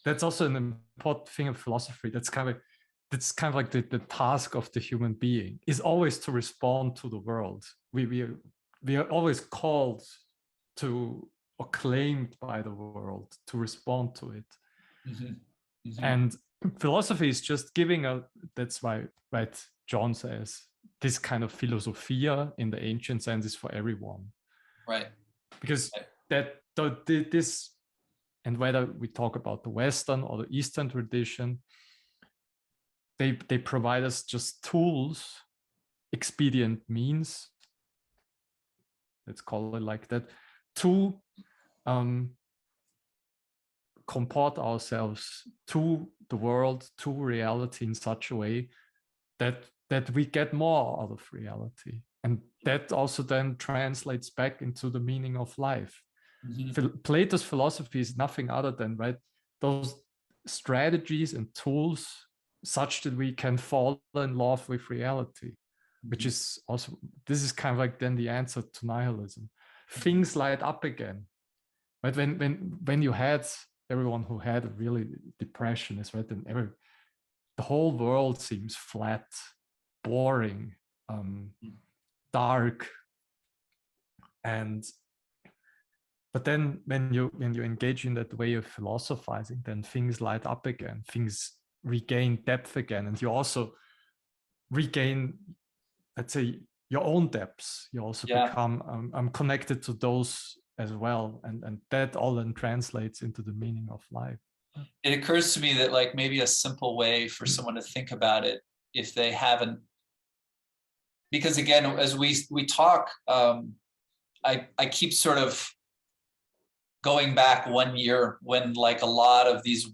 That's also an important thing of philosophy. That's kind of like the task of the human being is always to respond to the world. We are always called to, or claimed by the world to respond to it. Mm-hmm. Mm-hmm. And philosophy is just giving that's why, right, John says this kind of philosophia in the ancient sense is for everyone. Right. Because this, and whether we talk about the Western or the Eastern tradition, they provide us just tools, expedient means, let's call it like that, to comport ourselves to the world, to reality in such a way that we get more out of reality. And that also then translates back into the meaning of life. Mm-hmm. Plato's philosophy is nothing other than, right, those strategies and tools such that we can fall in love with reality, mm-hmm. which is also, this is kind of like then the answer to nihilism. Mm-hmm. Things light up again. Right? When you had everyone who had a really depression is right, and the whole world seems flat, boring, dark, and but then when you engage in that way of philosophizing, then things light up again, things regain depth again, and you also regain, let's say, your own depths. You also become connected to those as well, and that all then translates into the meaning of life. It occurs to me that like maybe a simple way for someone to think about it, if they haven't, because again, as we talk, I keep sort of going back 1 year when like a lot of these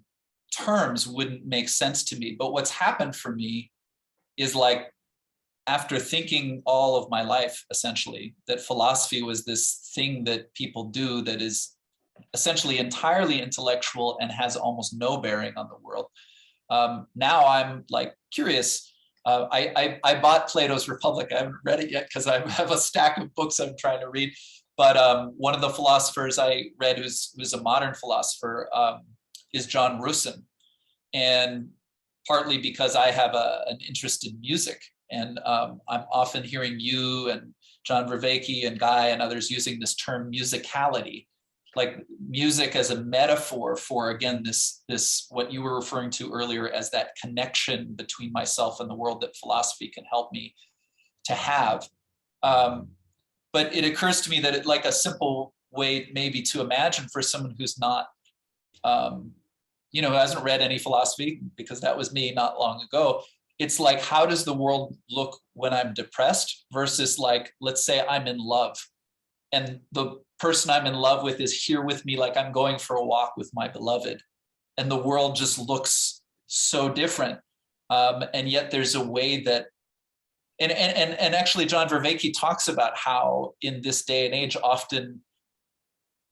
terms wouldn't make sense to me. But what's happened for me is like, after thinking all of my life, essentially, that philosophy was this thing that people do that is essentially entirely intellectual and has almost no bearing on the world. Now I'm like curious. I bought Plato's Republic. I haven't read it yet because I have a stack of books I'm trying to read. But one of the philosophers I read who's a modern philosopher is John Vervaeke. And partly because I have an interest in music. And I'm often hearing you and John Vervaeke and Guy and others using this term musicality, like music as a metaphor for, again, this what you were referring to earlier as that connection between myself and the world that philosophy can help me to have. But it occurs to me that it, like a simple way maybe to imagine for someone who's not, who hasn't read any philosophy, because that was me not long ago. It's like, how does the world look when I'm depressed versus like, let's say I'm in love and the person I'm in love with is here with me, like I'm going for a walk with my beloved, and the world just looks so different. And yet there's a way that, and actually John Vervaeke talks about how in this day and age, often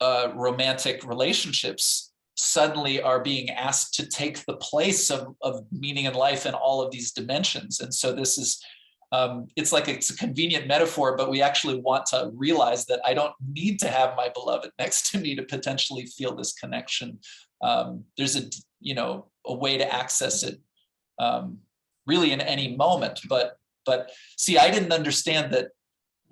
romantic relationships suddenly are being asked to take the place of meaning in life in all of these dimensions. And so this is, it's like it's a convenient metaphor, but we actually want to realize that I don't need to have my beloved next to me to potentially feel this connection. There's a way to access it really in any moment. But see, I didn't understand that.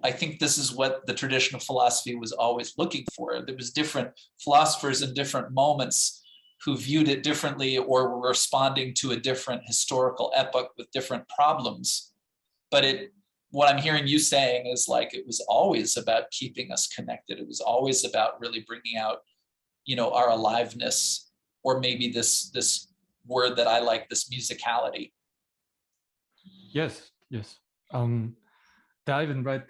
I think this is what the tradition of philosophy was always looking for. There was different philosophers in different moments who viewed it differently or were responding to a different historical epoch with different problems. But what I'm hearing you saying is like, it was always about keeping us connected. It was always about really bringing out, our aliveness, or maybe this word that I like, this musicality. Yes. I even read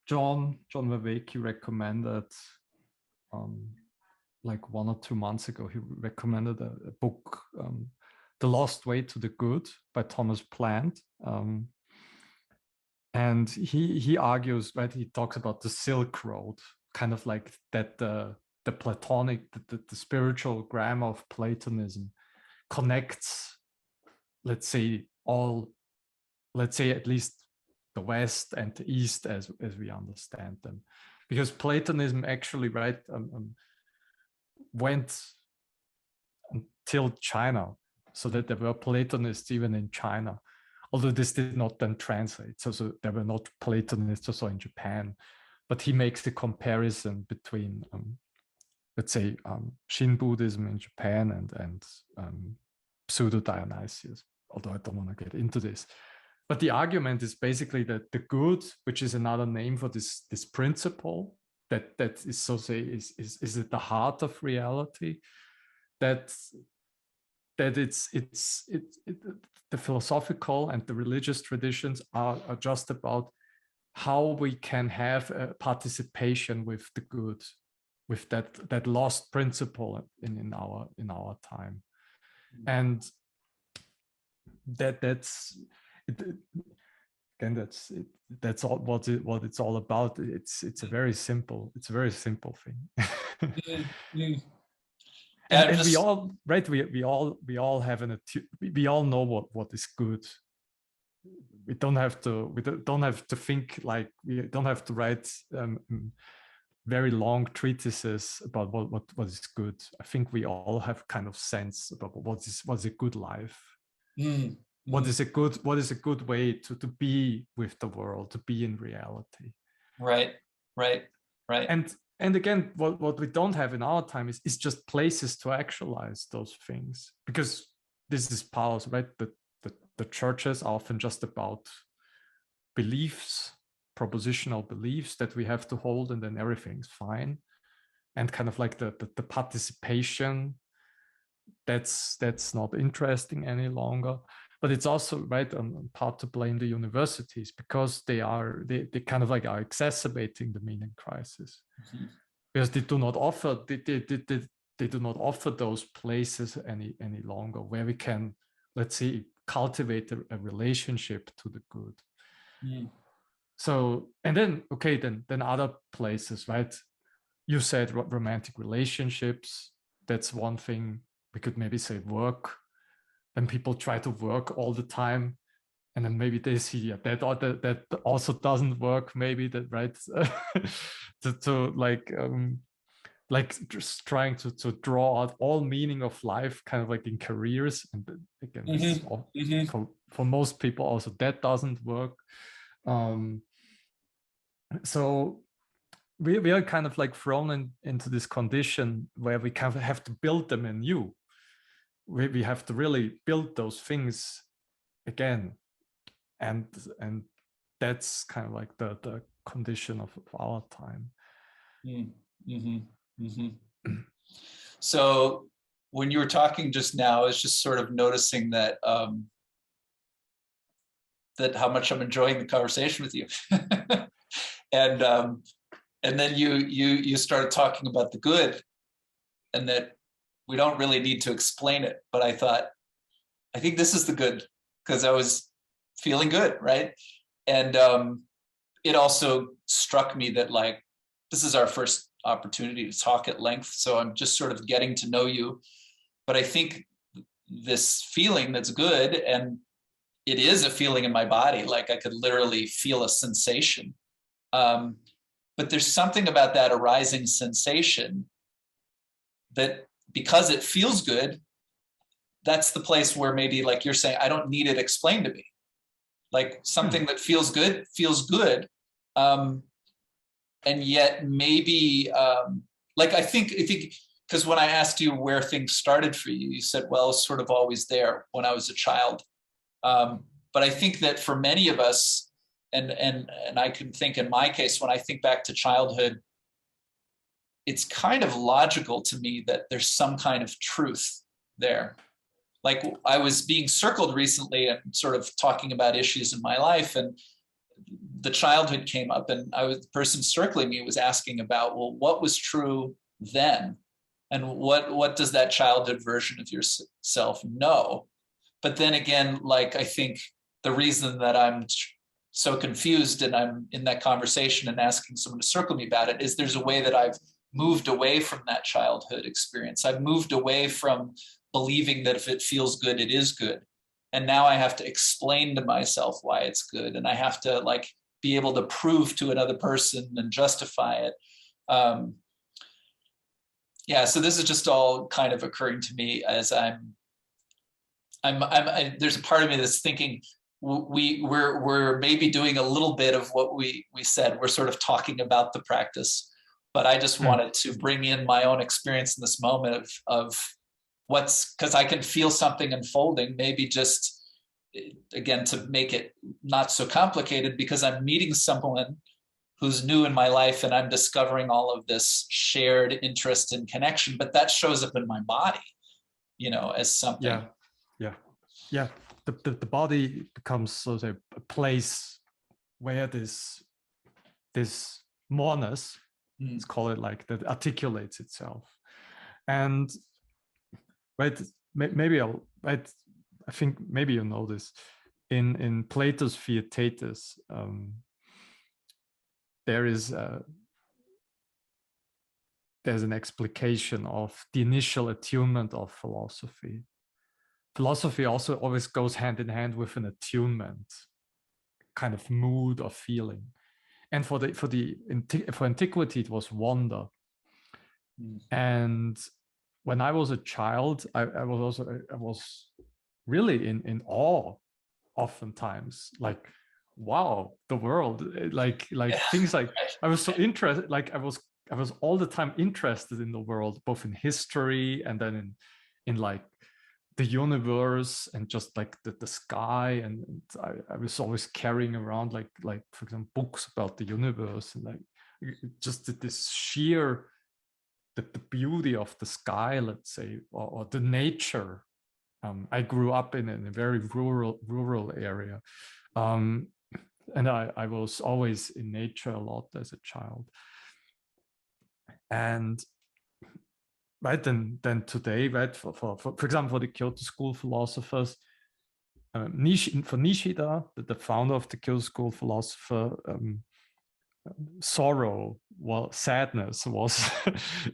John Vervaeke recommended like 1 or 2 months ago. He recommended a book, The Lost Way to the Good by Thomas Plant, and he argues, right? He talks about the Silk Road, kind of like that the Platonic, the spiritual grammar of Platonism connects, let's say at least the West and the East as we understand them, because Platonism actually, right, went until China, so that there were Platonists even in China, although this did not then translate. So there were not Platonists also in Japan, but he makes the comparison between, let's say, Shin Buddhism in Japan and pseudo Dionysius. Although I don't want to get into this. But the argument is basically that the good, which is another name for this principle that is, so say, is at the heart of reality, that the philosophical and the religious traditions are just about how we can have a participation with the good, with that lost principle in our time, and that's it, again, that's all what it's all about. It's a very simple thing. And we all, right, we all have we all know what is good. We don't have to think, like, we don't have to write very long treatises about what is good. I think we all have kind of sense about what's a good life. Mm. What is a good way to be with the world, to be in reality. Right. And again, what we don't have in our time is just places to actualize those things, because this is powers, right? The churches are often just about beliefs, propositional beliefs that we have to hold, and then everything's fine. And kind of like the participation, that's not interesting any longer. But it's also, right, part to blame the universities, because they kind of like are exacerbating the meaning crisis. Mm-hmm. Because they do not offer they do not offer those places any longer where we can, let's say, cultivate a relationship to the good. Mm. So, and then then other places, right? You said romantic relationships. That's one thing. We could maybe say work. Then people try to work all the time, and then maybe they see that also doesn't work. Maybe that, right? to like just trying to draw out all meaning of life, kind of like in careers. And again, this is all, for most people also that doesn't work. So we are kind of like thrown into this condition where we kind of have to build them anew. We have to really build those things again, and that's kind of like the condition of our time. Mm-hmm. Mm-hmm. So when you were talking just now, I was just sort of noticing that that how much I'm enjoying the conversation with you. And then you started talking about the good, and that we don't really need to explain it. But I thought, I think this is the good, because I was feeling good, right? And it also struck me that, like, this is our first opportunity to talk at length, so I'm just sort of getting to know you. But I think this feeling that's good, and it is a feeling in my body, like I could literally feel a sensation. But there's something about that arising sensation that, because it feels good, that's the place where maybe, like you're saying, I don't need it explained to me. Like something that feels good. And yet maybe, like I think, because when I asked you where things started for you, you said, well, it's sort of always there when I was a child. But I think that for many of us, and I can think in my case, when I think back to childhood, it's kind of logical to me that there's some kind of truth there. Like I was being circled recently and sort of talking about issues in my life, and the childhood came up, and the person circling me was asking about, well, what was true then? And what does that childhood version of yourself know? But then again, like I think the reason that I'm so confused and I'm in that conversation and asking someone to circle me about it is there's a way that I've moved away from that childhood experience. I've moved away from believing that if it feels good, it is good. And now I have to explain to myself why it's good. And I have to like be able to prove to another person and justify it. Yeah, so this is just all kind of occurring to me as there's a part of me that's thinking we're maybe doing a little bit of what we said. We're sort of talking about the practice, but I just wanted to bring in my own experience in this moment of what's, because I can feel something unfolding, maybe just, again, to make it not so complicated, because I'm meeting someone who's new in my life and I'm discovering all of this shared interest and connection, but that shows up in my body, as something. Yeah. The body becomes sort of a place where this moreness, let's call it like that, articulates itself. And right, maybe I think maybe you know this. In Plato's Theaetetus, there's an explication of the initial attunement of philosophy. Philosophy also always goes hand in hand with an attunement kind of mood or feeling. And for antiquity, it was wonder. And when I was a child, I was really in awe oftentimes, like, wow, the world, like things like, I was so interested, like I was all the time interested in the world, both in history and then in like the universe and just like the sky. And I was always carrying around like for example books about the universe, and like just this sheer the beauty of the sky, let's say, or the nature. I grew up in a very rural area, and I was always in nature a lot as a child. And right then today, right, for example, for the Kyoto School philosophers, for Nishida, the founder of the Kyoto School philosopher, sadness was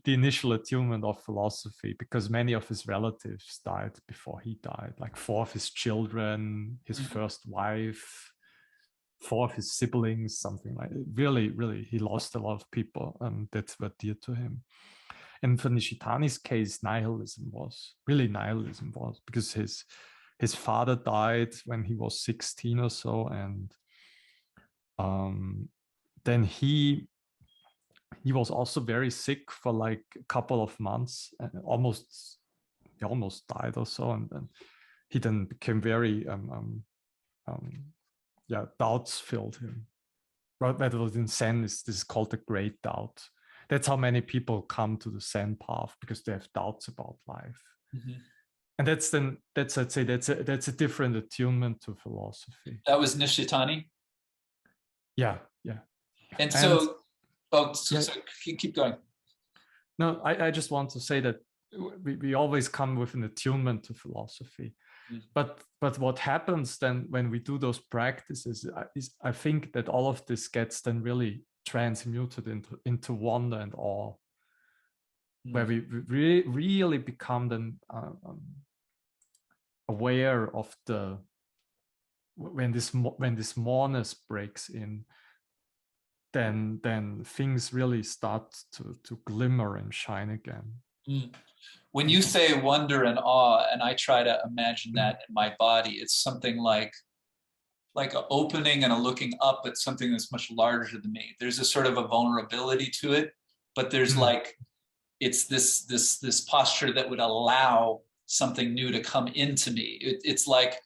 the initial attunement of philosophy, because many of his relatives died before he died, like 4 of his children, his first wife, 4 of his siblings, something like it. Really, he lost a lot of people that were dear to him. And for Nishitani's case, nihilism was because his father died when he was 16 or so, and then he was also very sick for like a couple of months, and he almost died or so, and he then became very doubts filled him. Rather than Zen, this is called the great doubt. That's how many people come to the Zen path, because they have doubts about life. And that's a different attunement to philosophy. That was Nishitani. Yeah. And so, keep going. No, I just want to say that we always come with an attunement to philosophy. But what happens then when we do those practices is I think that all of this gets then really transmuted into wonder and awe, where we really become then aware of when this mourness breaks in, then things really start to glimmer and shine again. When you say wonder and awe, and I try to imagine that in my body, it's something like an opening and a looking up at something that's much larger than me. There's a sort of a vulnerability to it, but there's like, it's this posture that would allow something new to come into me. It's like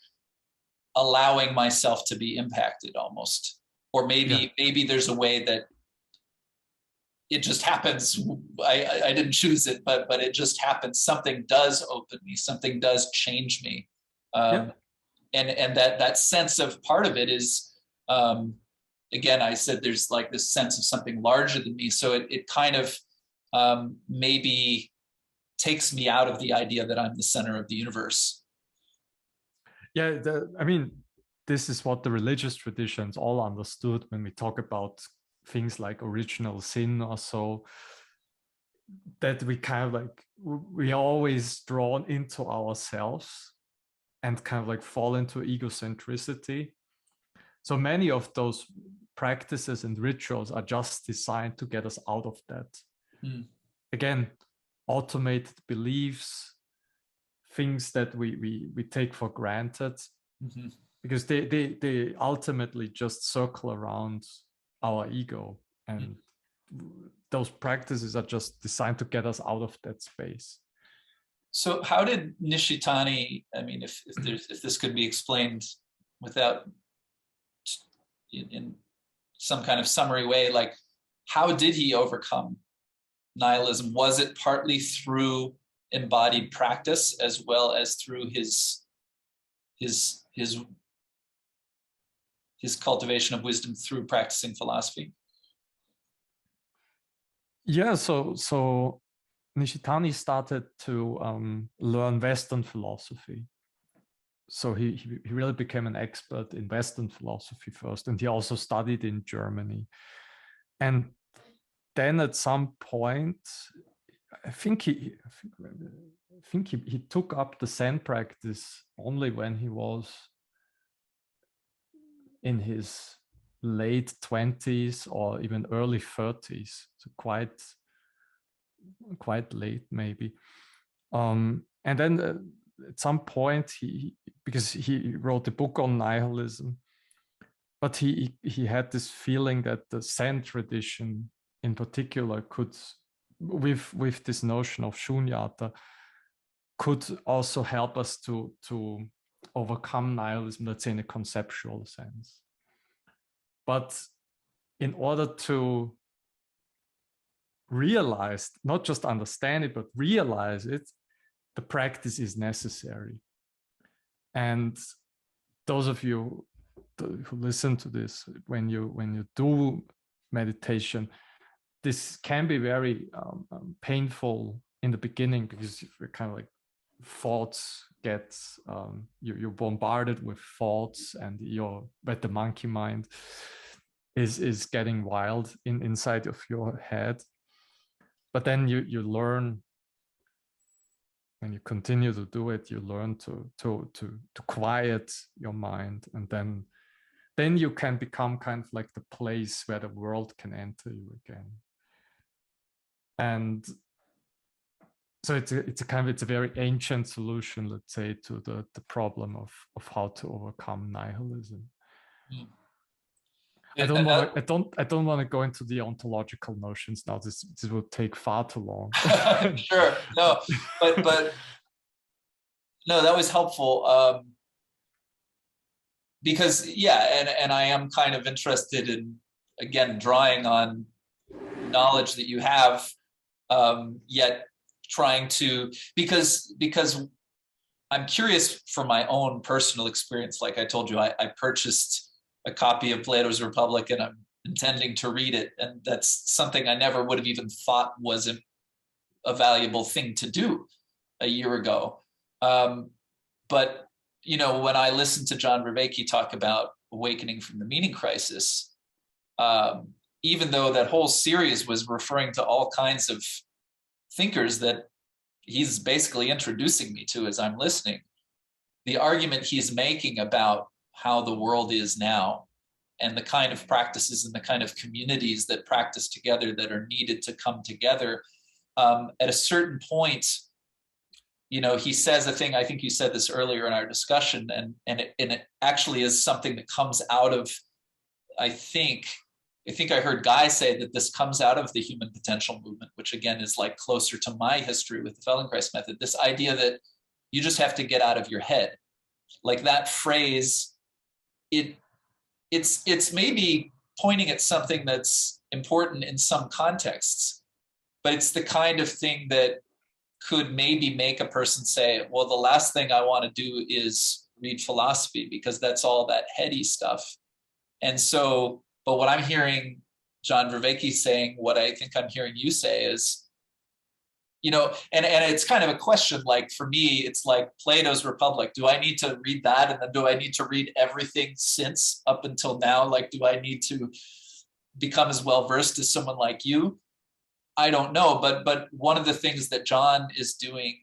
allowing myself to be impacted almost. Or maybe there's a way that it just happens. I didn't choose it, but it just happens. Something does open me. Something does change me. And that sense of part of it is, again, I said there's like this sense of something larger than me. So it kind of maybe takes me out of the idea that I'm the center of the universe. Yeah, I mean, this is what the religious traditions all understood when we talk about things like original sin or so, that we kind of like, we are always drawn into ourselves and kind of like fall into egocentricity. So many of those practices and rituals are just designed to get us out of that. Again, automated beliefs, things that we take for granted, because they ultimately just circle around our ego, and those practices are just designed to get us out of that space. So how did Nishitani, I mean, if this could be explained without in some kind of summary way, like how did he overcome nihilism? Was it partly through embodied practice as well as through his cultivation of wisdom through practicing philosophy? Yeah, so Nishitani started to learn Western philosophy. So he really became an expert in Western philosophy first, and he also studied in Germany. And then at some point, I think he took up the Zen practice only when he was in his late 20s or even early 30s, so quite late maybe. And then at some point, because he wrote a book on nihilism, but he had this feeling that the Zen tradition in particular could, with this notion of shunyata, could also help us to overcome nihilism, let's say in a conceptual sense. But in order to realize, not just understand it, but realize it, the practice is necessary. And those of you who listen to this, when you do meditation, this can be very painful in the beginning, because you're kind of like thoughts get you're bombarded with thoughts, and but the monkey mind is getting wild inside of your head. But then you learn, when you continue to do it, you learn to quiet your mind, and then you can become kind of like the place where the world can enter you again. And so it's a very ancient solution, let's say, to the problem of how to overcome nihilism. Mm. I don't want to go into the ontological notions now. This will take far too long. Sure, no, but no, that was helpful, because and I am kind of interested in, again, drawing on knowledge that you have, yet trying to, because I'm curious from my own personal experience. Like I told you, I purchased a copy of Plato's Republic, and I'm intending to read it. And that's something I never would have even thought was a valuable thing to do a year ago. But, when I listened to John Vervaeke talk about awakening from the meaning crisis, even though that whole series was referring to all kinds of thinkers that he's basically introducing me to as I'm listening, the argument he's making about how the world is now, and the kind of practices and the kind of communities that practice together that are needed to come together, at a certain point, he says a thing, I think you said this earlier in our discussion, and it actually is something that comes out of, I think I heard Guy say that this comes out of the human potential movement, which again is like closer to my history with the Feldenkrais method, this idea that you just have to get out of your head. Like that phrase, it's maybe pointing at something that's important in some contexts, but it's the kind of thing that could maybe make a person say, well, the last thing I want to do is read philosophy, because that's all that heady stuff. And so, but what I'm hearing John Vervaeke saying, what I think I'm hearing you say is, and it's kind of a question, like for me, it's like Plato's Republic. Do I need to read that? And then do I need to read everything since up until now? Like, do I need to become as well-versed as someone like you? I don't know. But one of the things that John is doing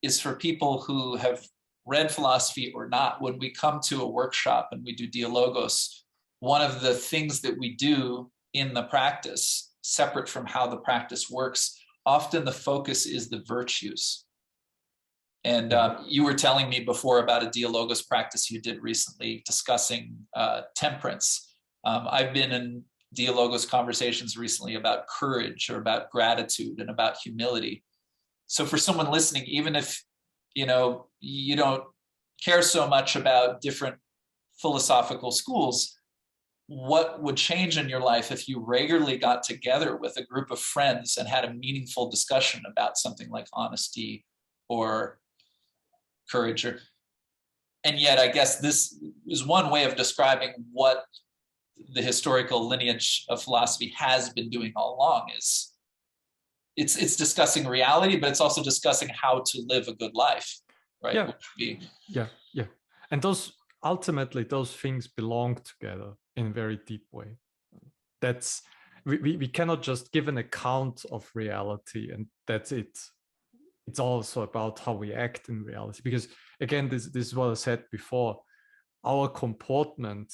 is for people who have read philosophy or not, when we come to a workshop and we do Dialogos, one of the things that we do in the practice, separate from how the practice works, often the focus is the virtues. And you were telling me before about a Dialogos practice you did recently discussing temperance. I've been in Dialogos conversations recently about courage, or about gratitude, and about humility. So for someone listening, even if you don't care so much about different philosophical schools, what would change in your life if you regularly got together with a group of friends and had a meaningful discussion about something like honesty or courage? And yet, I guess this is one way of describing what the historical lineage of philosophy has been doing all along. Is it's discussing reality, but it's also discussing how to live a good life, right? Yeah. And ultimately those things belong together in a very deep way. That's we cannot just give an account of reality and that's it. It's also about how we act in reality, because again, this is what I said before. Our comportment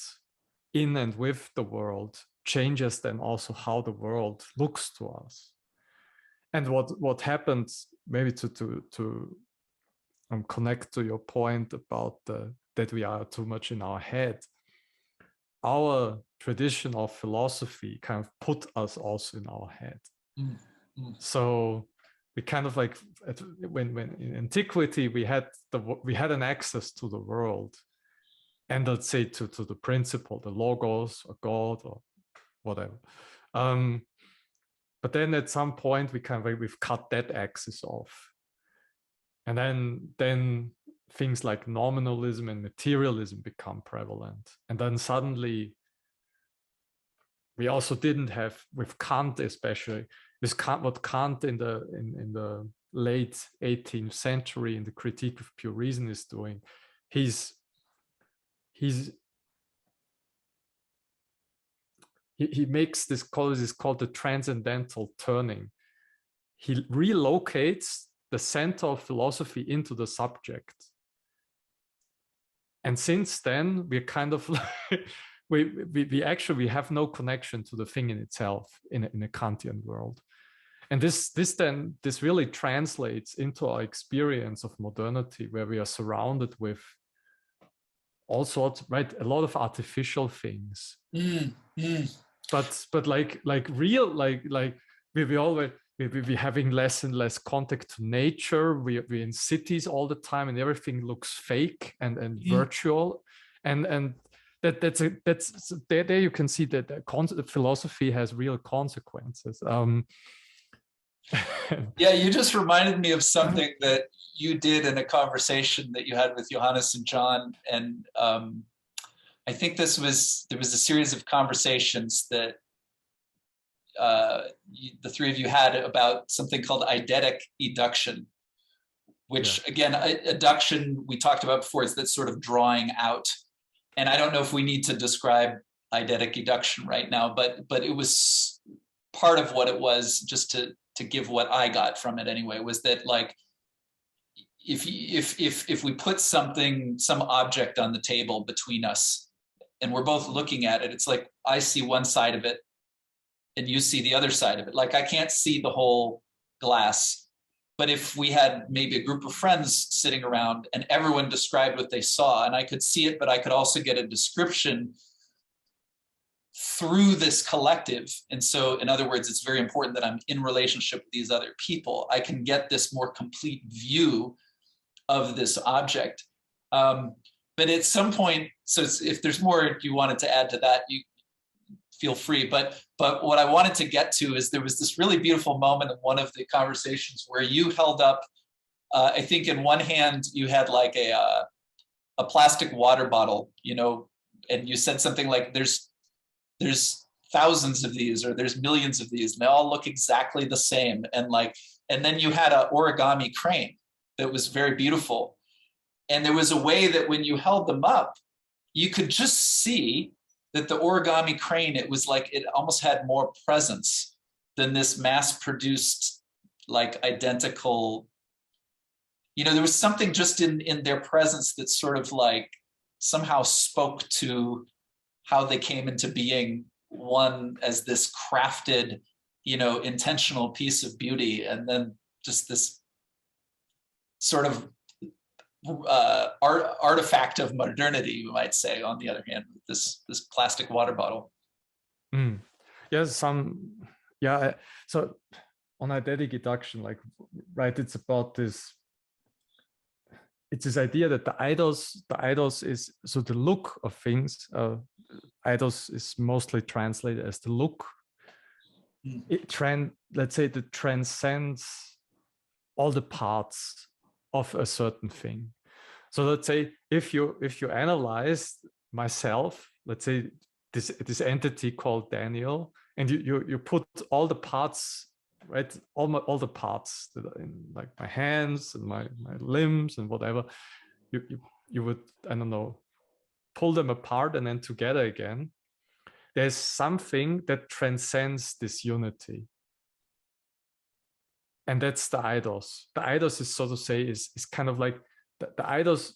in and with the world changes then also how the world looks to us. And what happens, maybe to connect to your point about that we are too much in our head, our tradition of philosophy kind of put us also in our head. So we kind of like, when in antiquity we had an access to the world, and let's say to the principle, the logos or God or whatever. But then at some point we've cut that access off, and then things like nominalism and materialism become prevalent, and then suddenly we also didn't have, with Kant especially, what Kant in the late 18th century in the Critique of Pure Reason is doing. He makes this called the transcendental turning. He relocates the center of philosophy into the subject. And since then, we're kind of like, we actually have no connection to the thing in itself in a Kantian world. And this really translates into our experience of modernity, where we are surrounded with all sorts, right? A lot of artificial things. But like real, like we're having less and less contact to nature. We're in cities all the time, and everything looks fake and virtual. And that's there you can see that the philosophy has real consequences. Yeah, you just reminded me of something that you did in a conversation that you had with Johannes and John, and I think there was a series of conversations that the three of you had about something called eidetic eduction, which again, eduction we talked about before, is that sort of drawing out. And I don't know if we need to describe eidetic eduction right now, but it was part of what it was, just to give what I got from it anyway, was that like, if we put some object on the table between us and we're both looking at it, it's like I see one side of it and you see the other side of it. Like I can't see the whole glass, but if we had maybe a group of friends sitting around and everyone described what they saw, and I could see it, but I could also get a description through this collective. And so, in other words, it's very important that I'm in relationship with these other people. I can get this more complete view of this object. But at some point, so if there's more you wanted to add to that, you feel free. But what I wanted to get to is there was this really beautiful moment in one of the conversations where you held up, I think in one hand you had like a plastic water bottle, and you said something like, there's thousands of these, or there's millions of these, and they all look exactly the same. And then you had an origami crane that was very beautiful. And there was a way that when you held them up, you could just see that the origami crane, it was like, it almost had more presence than this mass-produced, like identical, there was something just in their presence that sort of like somehow spoke to how they came into being one as this crafted, intentional piece of beauty, and then just this sort of artifact of modernity, you might say, on the other hand, with this plastic water bottle. So on eidetic education, like, right, it's about this, it's this idea that the eidos is, so the look of things, eidos is mostly translated as the look. Let's say that transcends all the parts of a certain thing. So let's say if you analyze myself, let's say this entity called Daniel, and you put all the parts, right, all the parts that are in, like my hands and my limbs and whatever, you would, I don't know, pull them apart and then together again. There's something that transcends this unity. And that's the eidos. The eidos is, so to say, is kind of like the eidos.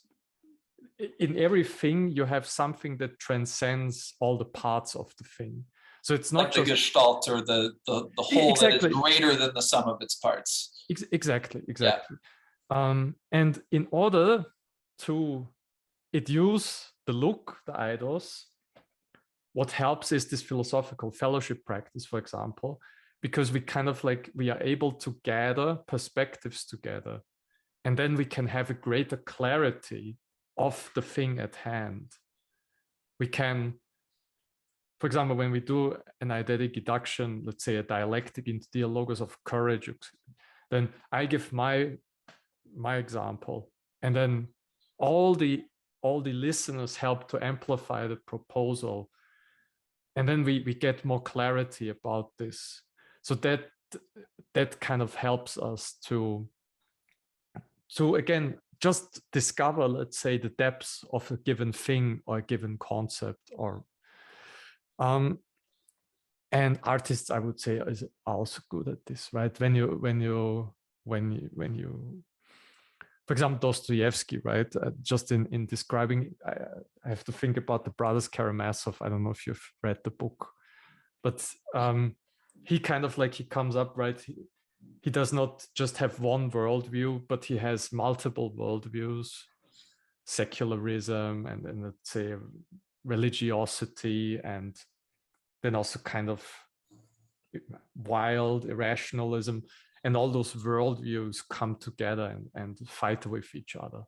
in everything you have something that transcends all the parts of the thing. So it's not like just the gestalt, or the whole that is exactly greater than the sum of its parts. exactly Yeah. and in order to educe the look, the eidos, what helps is this philosophical fellowship practice, for example, because we kind of like, we are able to gather perspectives together, and then we can have a greater clarity of the thing at hand. We can, for example, when we do an eidetic deduction, let's say a dialectic into Dialogos of courage, then I give my example, and then all the listeners help to amplify the proposal, and then we get more clarity about this. So that kind of helps us to again just discover, let's say, the depths of a given thing or a given concept, or and artists, I would say, is also good at this, right? When you for example, Dostoevsky, right? Just in describing, I have to think about the Brothers Karamazov. I don't know if you've read the book, but he kind of like, he comes up, right? He does not just have one worldview, but he has multiple worldviews, secularism and let's say religiosity, and then also kind of wild irrationalism, and all those worldviews come together and fight with each other.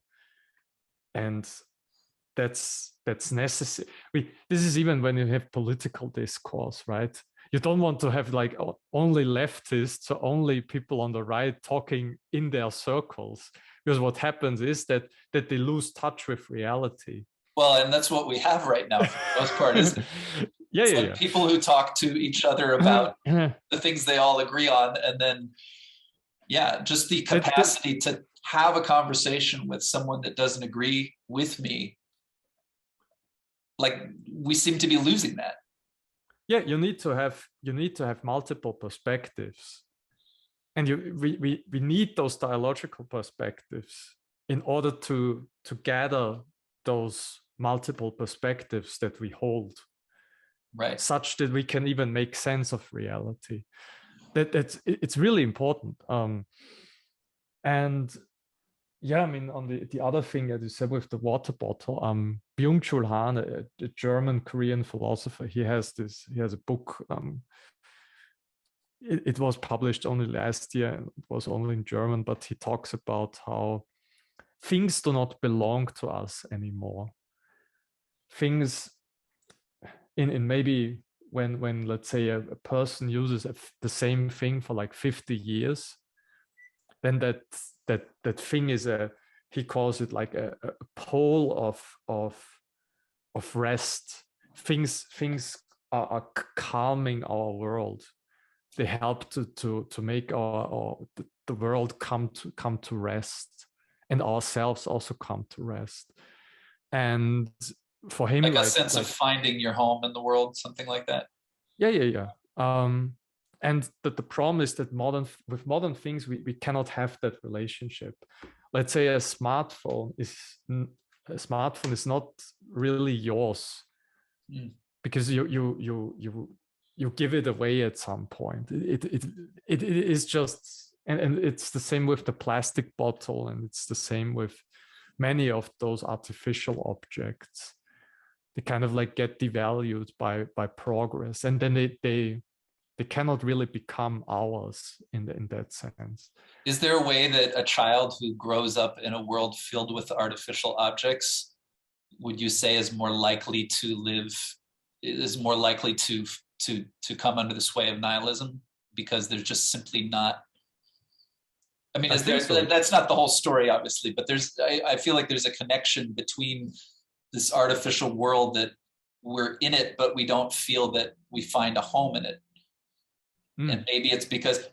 And that's necessary. This is even when you have political discourse, right? You don't want to have like only leftists or only people on the right talking in their circles, because what happens is that they lose touch with reality. Well, and that's what we have right now for the most part, isn't it? Yeah. People who talk to each other about the things they all agree on, and then just the capacity to have a conversation with someone that doesn't agree with me. Like, we seem to be losing that. Yeah, you need to have multiple perspectives, and we need those dialogical perspectives in order to gather those multiple perspectives that we hold, right? Such that we can even make sense of reality. It's really important. And yeah, I mean, on the other thing that you said with the water bottle, Byung-Chul Han, a German Korean philosopher, he has a book. It was published only last year, and it was only in German, but he talks about how things do not belong to us anymore. Things in maybe when let's say a person uses the same thing for like 50 years, then that thing is he calls it like a pole of rest. Things are calming our world. They help to make the world come to rest, and ourselves also come to rest. And for him, like a sense of finding your home in the world, something like that. Yeah. And the problem is that with modern things, we cannot have that relationship. Let's say a smartphone is not really yours, because you give it away at some point. It is just, and it's the same with the plastic bottle, and it's the same with many of those artificial objects. They kind of like get devalued by progress, and then they cannot really become ours in that sense. Is there a way that a child who grows up in a world filled with artificial objects, would you say, is more likely to come under the sway of nihilism, because there's just simply not? I mean, that's not the whole story, obviously, but I feel like there's a connection between this artificial world that we're in it, but we don't feel that we find a home in it. And maybe it's because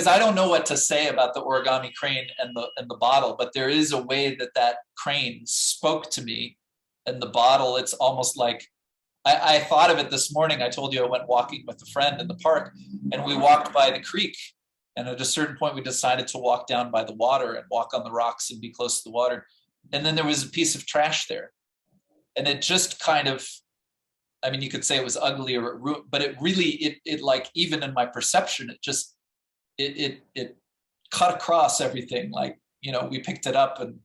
I don't know what to say about the origami crane and the bottle, but there is a way that crane spoke to me, and the bottle, it's almost like, I thought of it this morning. I told you I went walking with a friend in the park, and we walked by the creek, and at a certain point we decided to walk down by the water and walk on the rocks and be close to the water. And then there was a piece of trash there. and it just kind of, I mean, you could say it was ugly, but it really, it like, even in my perception, it cut across everything. Like, we picked it up and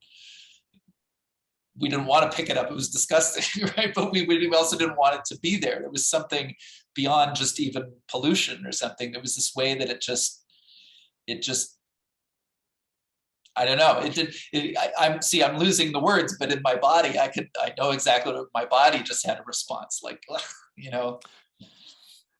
we didn't want to pick it up. It was disgusting, right? But we also didn't want it to be there. There was something beyond just even pollution or something. There was this way that it just, I don't know. I'm losing the words, but in my body, I know exactly what my body just had a response, like, No,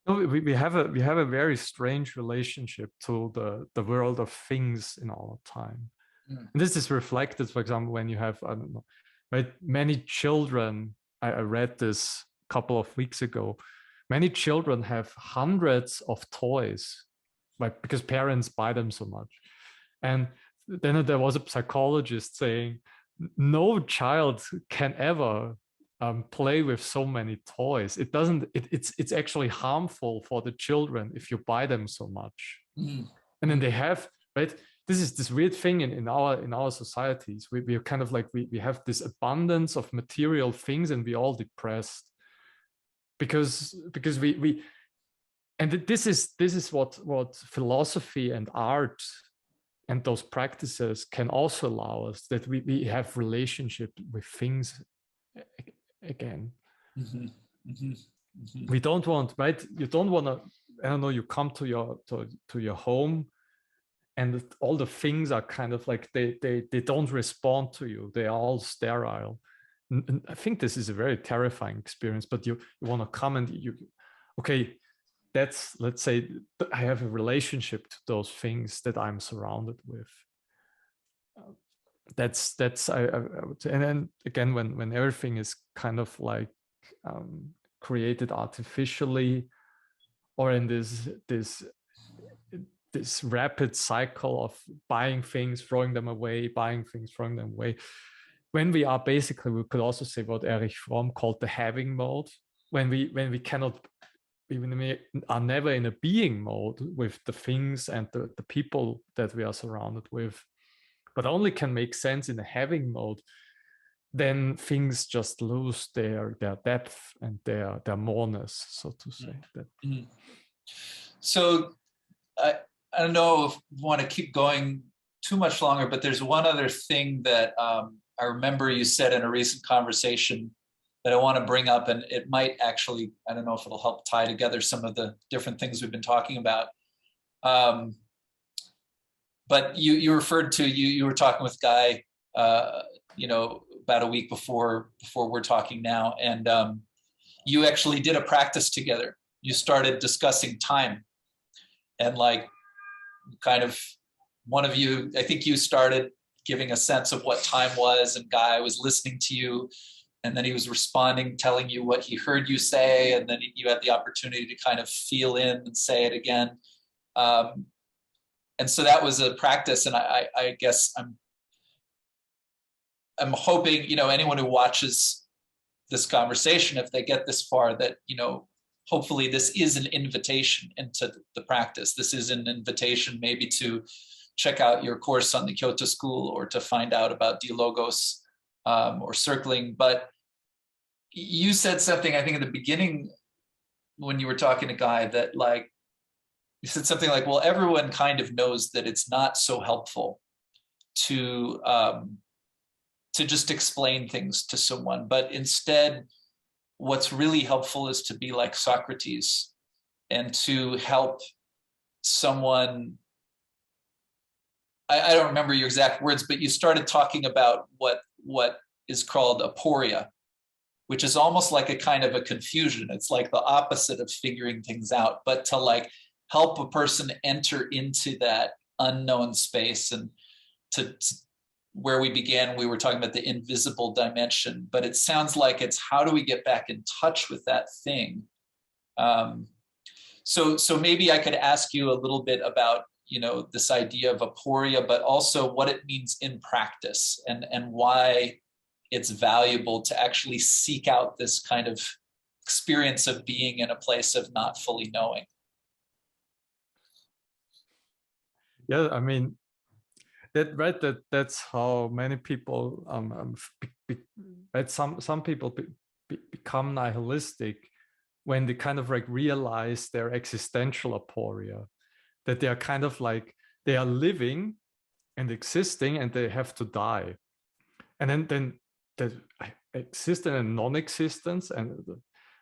we have a very strange relationship to the world of things in our time. And this is reflected, for example, when you have, I don't know, right? Many children, I read this a couple of weeks ago, many children have hundreds of toys, like, because parents buy them so much. And then there was a psychologist saying, no child can ever play with so many toys. It's actually harmful for the children if you buy them so much. And then they have, right? This is this weird thing in our societies. We are kind of like, we have this abundance of material things, and we're all depressed because we and this is what philosophy and art and those practices can also allow us, that we have relationship with things again. We don't want, right? You don't want to, I don't know, you come to your home, and all the things are kind of like, they don't respond to you. They are all sterile. And I think this is a very terrifying experience, but you want to come and okay, let's say I have a relationship to those things that I'm surrounded with. That's I would say. And then again, when everything is kind of like created artificially, or in this rapid cycle of buying things, throwing them away, buying things, throwing them away. When we are basically, we could also say what Erich Fromm called the having mode, when we cannot, we are never in a being mode with the things and the people that we are surrounded with, but only can make sense in a having mode, then things just lose their depth and their moreness, so to say. So I don't know if you want to keep going too much longer, but there's one other thing that I remember you said in a recent conversation that I want to bring up, and it might actually, I don't know if it'll help tie together some of the different things we've been talking about. But you referred to, you were talking with Guy, about a week before we're talking now, and you actually did a practice together. You started discussing time, and like, kind of, one of you, I think you started giving a sense of what time was, and Guy was listening to you, and then he was responding, telling you what he heard you say, and then you had the opportunity to kind of feel in and say it again. And so that was a practice, and I guess I'm hoping, anyone who watches this conversation, if they get this far, that, hopefully this is an invitation into the practice. This is an invitation maybe to check out your course on the Kyoto School, or to find out about Dialogos, or circling. But you said something, I think, at the beginning when you were talking to Guy, that like, you said something like, well, everyone kind of knows that it's not so helpful to just explain things to someone, but instead, what's really helpful is to be like Socrates and to help someone. I don't remember your exact words, but you started talking about what is called aporia, which is almost like a kind of a confusion. It's like the opposite of figuring things out, but to like help a person enter into that unknown space. And to where we began, we were talking about the invisible dimension, but it sounds like it's how do we get back in touch with that thing? So maybe I could ask you a little bit about, this idea of aporia, but also what it means in practice, and why it's valuable to actually seek out this kind of experience of being in a place of not fully knowing. Yeah, I mean, that's how many people right, some people become nihilistic when they kind of like realize their existential aporia, that they are kind of like, they are living and existing and they have to die. And then the existence and non-existence, and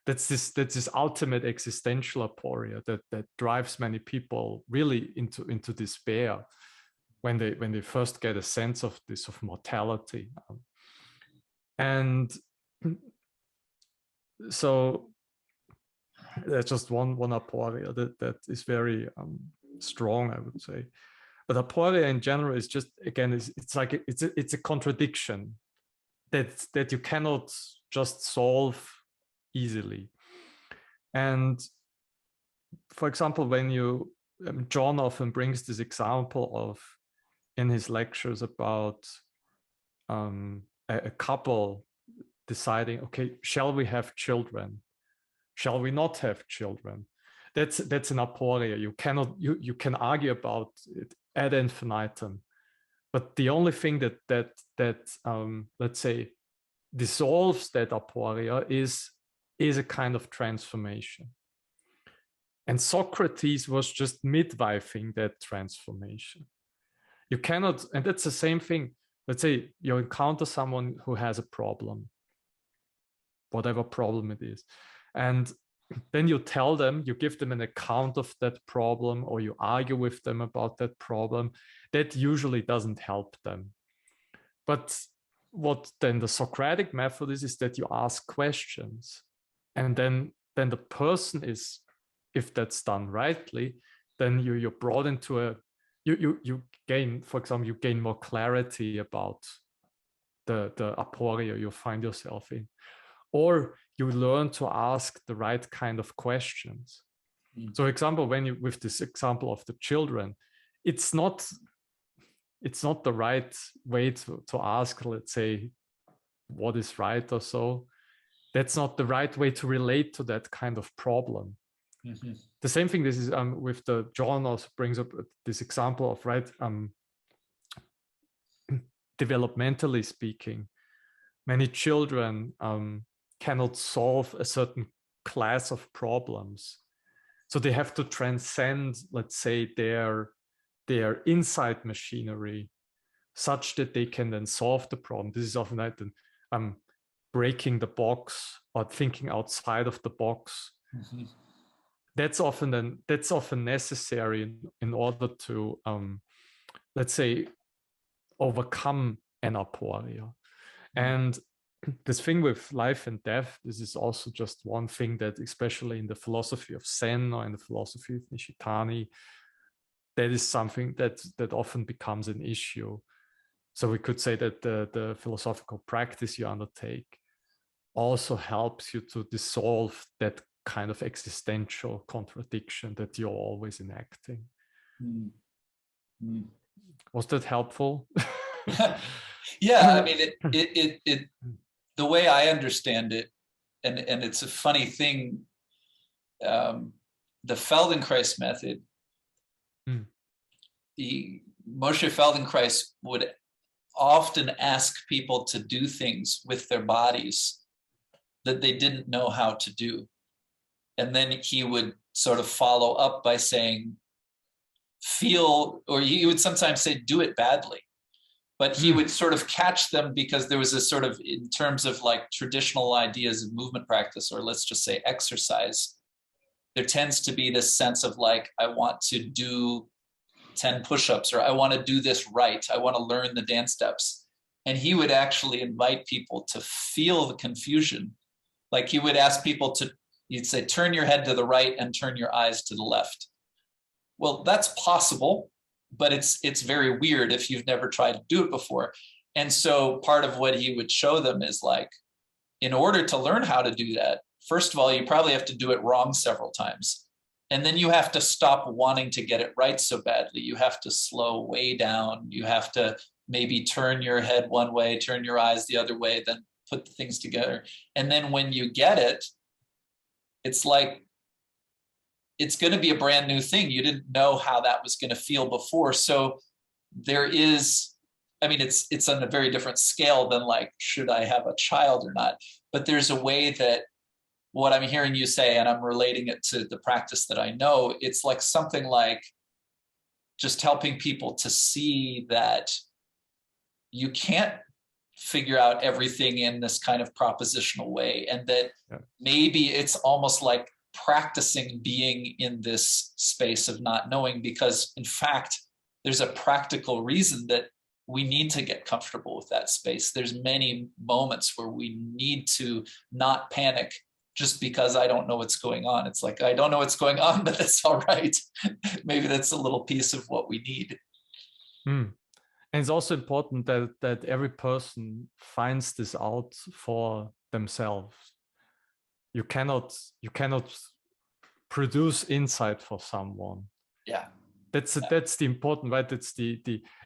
that's this ultimate existential aporia that drives many people really into despair when they first get a sense of this, of mortality. And so there's just one aporia that is very strong, I would say. But aporia in general is just, again, it's like it's a contradiction that you cannot just solve easily. And for example, when you John often brings this example of, in his lectures, about a couple deciding, okay, shall we have children? Shall we not have children? That's an aporia. You can argue about it ad infinitum, but the only thing that let's say dissolves that aporia is a kind of transformation. And Socrates was just midwifing that transformation. You cannot, and that's the same thing. Let's say you encounter someone who has a problem, whatever problem it is, and then you tell them, you give them an account of that problem, or you argue with them about that problem. That usually doesn't help them. But what then the Socratic method is that you ask questions, and then the person is, if that's done rightly, then you're brought into you gain, for example, you gain more clarity about the aporia you find yourself in, or you learn to ask the right kind of questions. So, example, with this example of the children, it's not the right way to ask, let's say, what is right or so. That's not the right way to relate to that kind of problem. Mm-hmm. The same thing, this is with the John also brings up this example of, right, developmentally speaking, many children cannot solve a certain class of problems. So they have to transcend, let's say, their inside machinery such that they can then solve the problem. This is often like breaking the box or thinking outside of the box. Mm-hmm. That's often necessary in order to, let's say, overcome an aporia. Mm-hmm. And this thing with life and death, this is also just one thing that, especially in the philosophy of Zen or in the philosophy of Nishitani, that is something that often becomes an issue. So we could say that the philosophical practice you undertake also helps you to dissolve that kind of existential contradiction that you're always enacting. Mm. Mm. Was that helpful? Yeah, I mean, it the way I understand it, and it's a funny thing, the Feldenkrais method, the Moshe Feldenkrais would often ask people to do things with their bodies that they didn't know how to do. And then he would sort of follow up by saying, feel, or he would sometimes say, do it badly. But he would sort of catch them, because there was a sort of, in terms of like traditional ideas of movement practice, or let's just say exercise, there tends to be this sense of like, I want to do 10 push-ups, or I want to do this right. I want to learn the dance steps. And he would actually invite people to feel the confusion. Like he would ask people to, you'd say, turn your head to the right and turn your eyes to the left. Well, that's possible, but it's very weird if you've never tried to do it before. And so part of what he would show them is like, in order to learn how to do that, first of all, you probably have to do it wrong several times. And then you have to stop wanting to get it right so badly. You have to slow way down. You have to maybe turn your head one way, turn your eyes the other way, then put the things together. And then when you get it, it's like, it's going to be a brand new thing. You didn't know how that was going to feel before. So there is I mean, it's on a very different scale than like, should I have a child or not? But there's a way that what I'm hearing you say, and I'm relating it to the practice that I know, it's like something like just helping people to see that you can't figure out everything in this kind of propositional way, and that maybe it's almost like practicing being in this space of not knowing, because in fact, there's a practical reason that we need to get comfortable with that space. There's many moments where we need to not panic just because I don't know what's going on. It's like, I don't know what's going on, but that's all right. Maybe that's a little piece of what we need. And it's also important that every person finds this out for themselves. You cannot produce insight for someone. Yeah. That's the important, right? It's the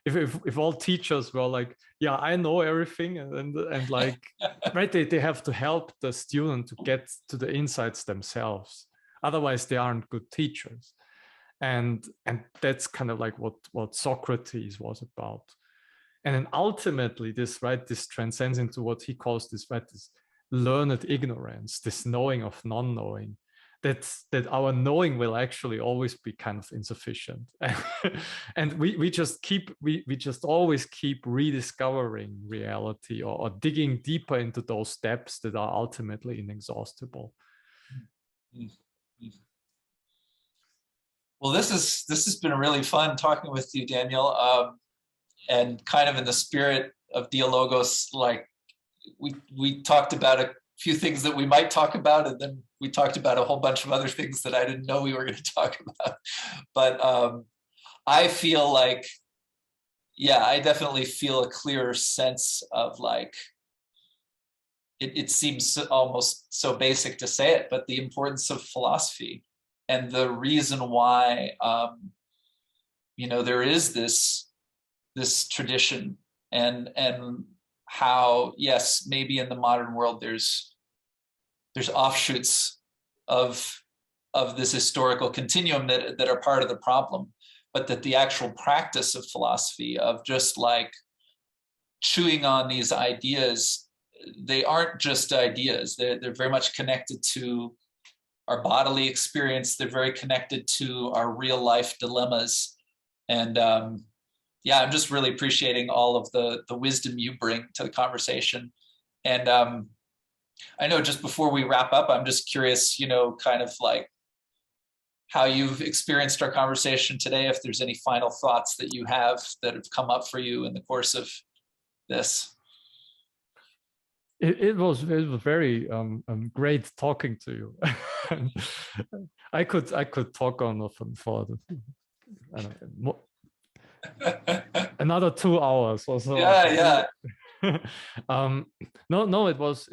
if all teachers were like, yeah, I know everything, and like, right, they have to help the student to get to the insights themselves. Otherwise, they aren't good teachers. And that's kind of like what Socrates was about. And then ultimately, this transcends into what he calls this learned ignorance, this knowing of non-knowing. That our knowing will actually always be kind of insufficient, and we just always keep rediscovering reality, or digging deeper into those depths that are ultimately inexhaustible. Well, this has been really fun talking with you, Daniel, and kind of in the spirit of Dialogos, like we talked about a few things that we might talk about, and then we talked about a whole bunch of other things that I didn't know we were going to talk about. But I feel like, yeah, I definitely feel a clearer sense of like, it seems almost so basic to say it, but the importance of philosophy and the reason why, there is this tradition, and how, yes, maybe in the modern world there's offshoots of this historical continuum that are part of the problem, but that the actual practice of philosophy, of just like chewing on these ideas, they aren't just ideas. They're very much connected to our bodily experience. They're very connected to our real life dilemmas. And yeah, I'm just really appreciating all of the wisdom you bring to the conversation. And I know just before we wrap up, I'm just curious, kind of like how you've experienced our conversation today, if there's any final thoughts that you have that have come up for you in the course of this. It was very great talking to you. I could talk on for another 2 hours or so. Yeah. No, it was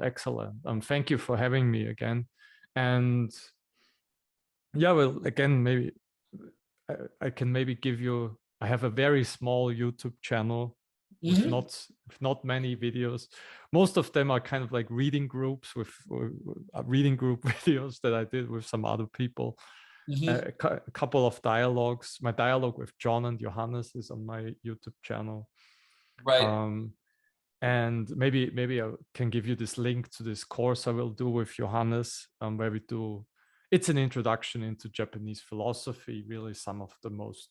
excellent. Thank you for having me again. And yeah, well, again, maybe I can maybe give you. I have a very small YouTube channel with not many videos. Most of them are kind of like reading groups with reading group videos that I did with some other people. A couple of dialogues. My dialogue with John and Johannes is on my YouTube channel. Right. And maybe I can give you this link to this course I will do with Johannes, where we do. It's an introduction into Japanese philosophy. Really, some of the most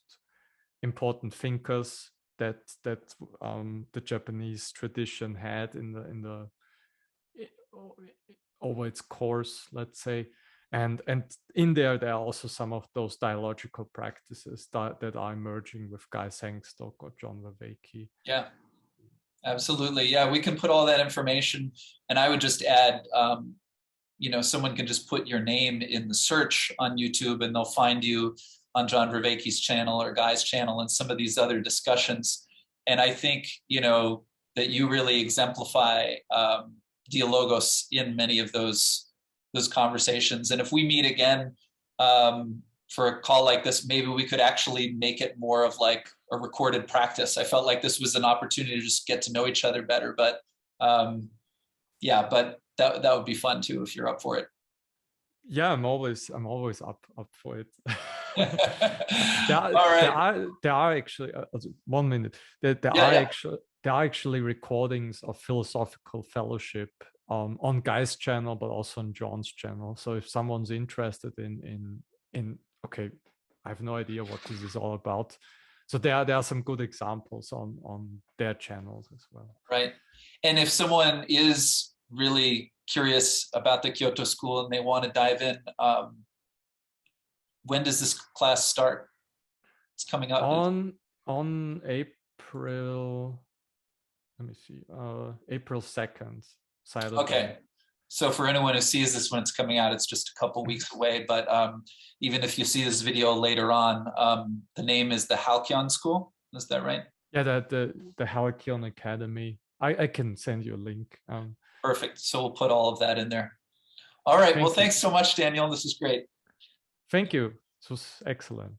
important thinkers that the Japanese tradition had over its course, let's say. And in there are also some of those dialogical practices that are emerging with Guy Sangstock or John Vervaeke. Yeah, absolutely. Yeah, we can put all that information, and I would just add, someone can just put your name in the search on YouTube, and they'll find you on John Vervaeke's channel or Guy's channel and some of these other discussions. And I think, that you really exemplify Dialogos in many of those conversations. And if we meet again for a call like this, maybe we could actually make it more of like a recorded practice. I felt like this was an opportunity to just get to know each other better. But yeah, but that would be fun too if you're up for it. Yeah, I'm always up for it. All right. There are actually 1 minute. There Yeah. are actually recordings of philosophical fellowship on Guy's channel, but also on John's channel. So if someone's interested in okay, I have no idea what this is all about. So there are some good examples on their channels as well. Right. And if someone is really curious about the Kyoto School and they want to dive in, when does this class start? It's coming up. On April, let me see, April 2nd, Saturday. Okay. So for anyone who sees this when it's coming out, it's just a couple weeks away. But even if you see this video later on, the name is the Halkyon School. Is that right? Yeah, the Halkyon Academy. I can send you a link. Perfect. So we'll put all of that in there. All right. Well, thanks so much, Daniel. This is great. Thank you. This was excellent.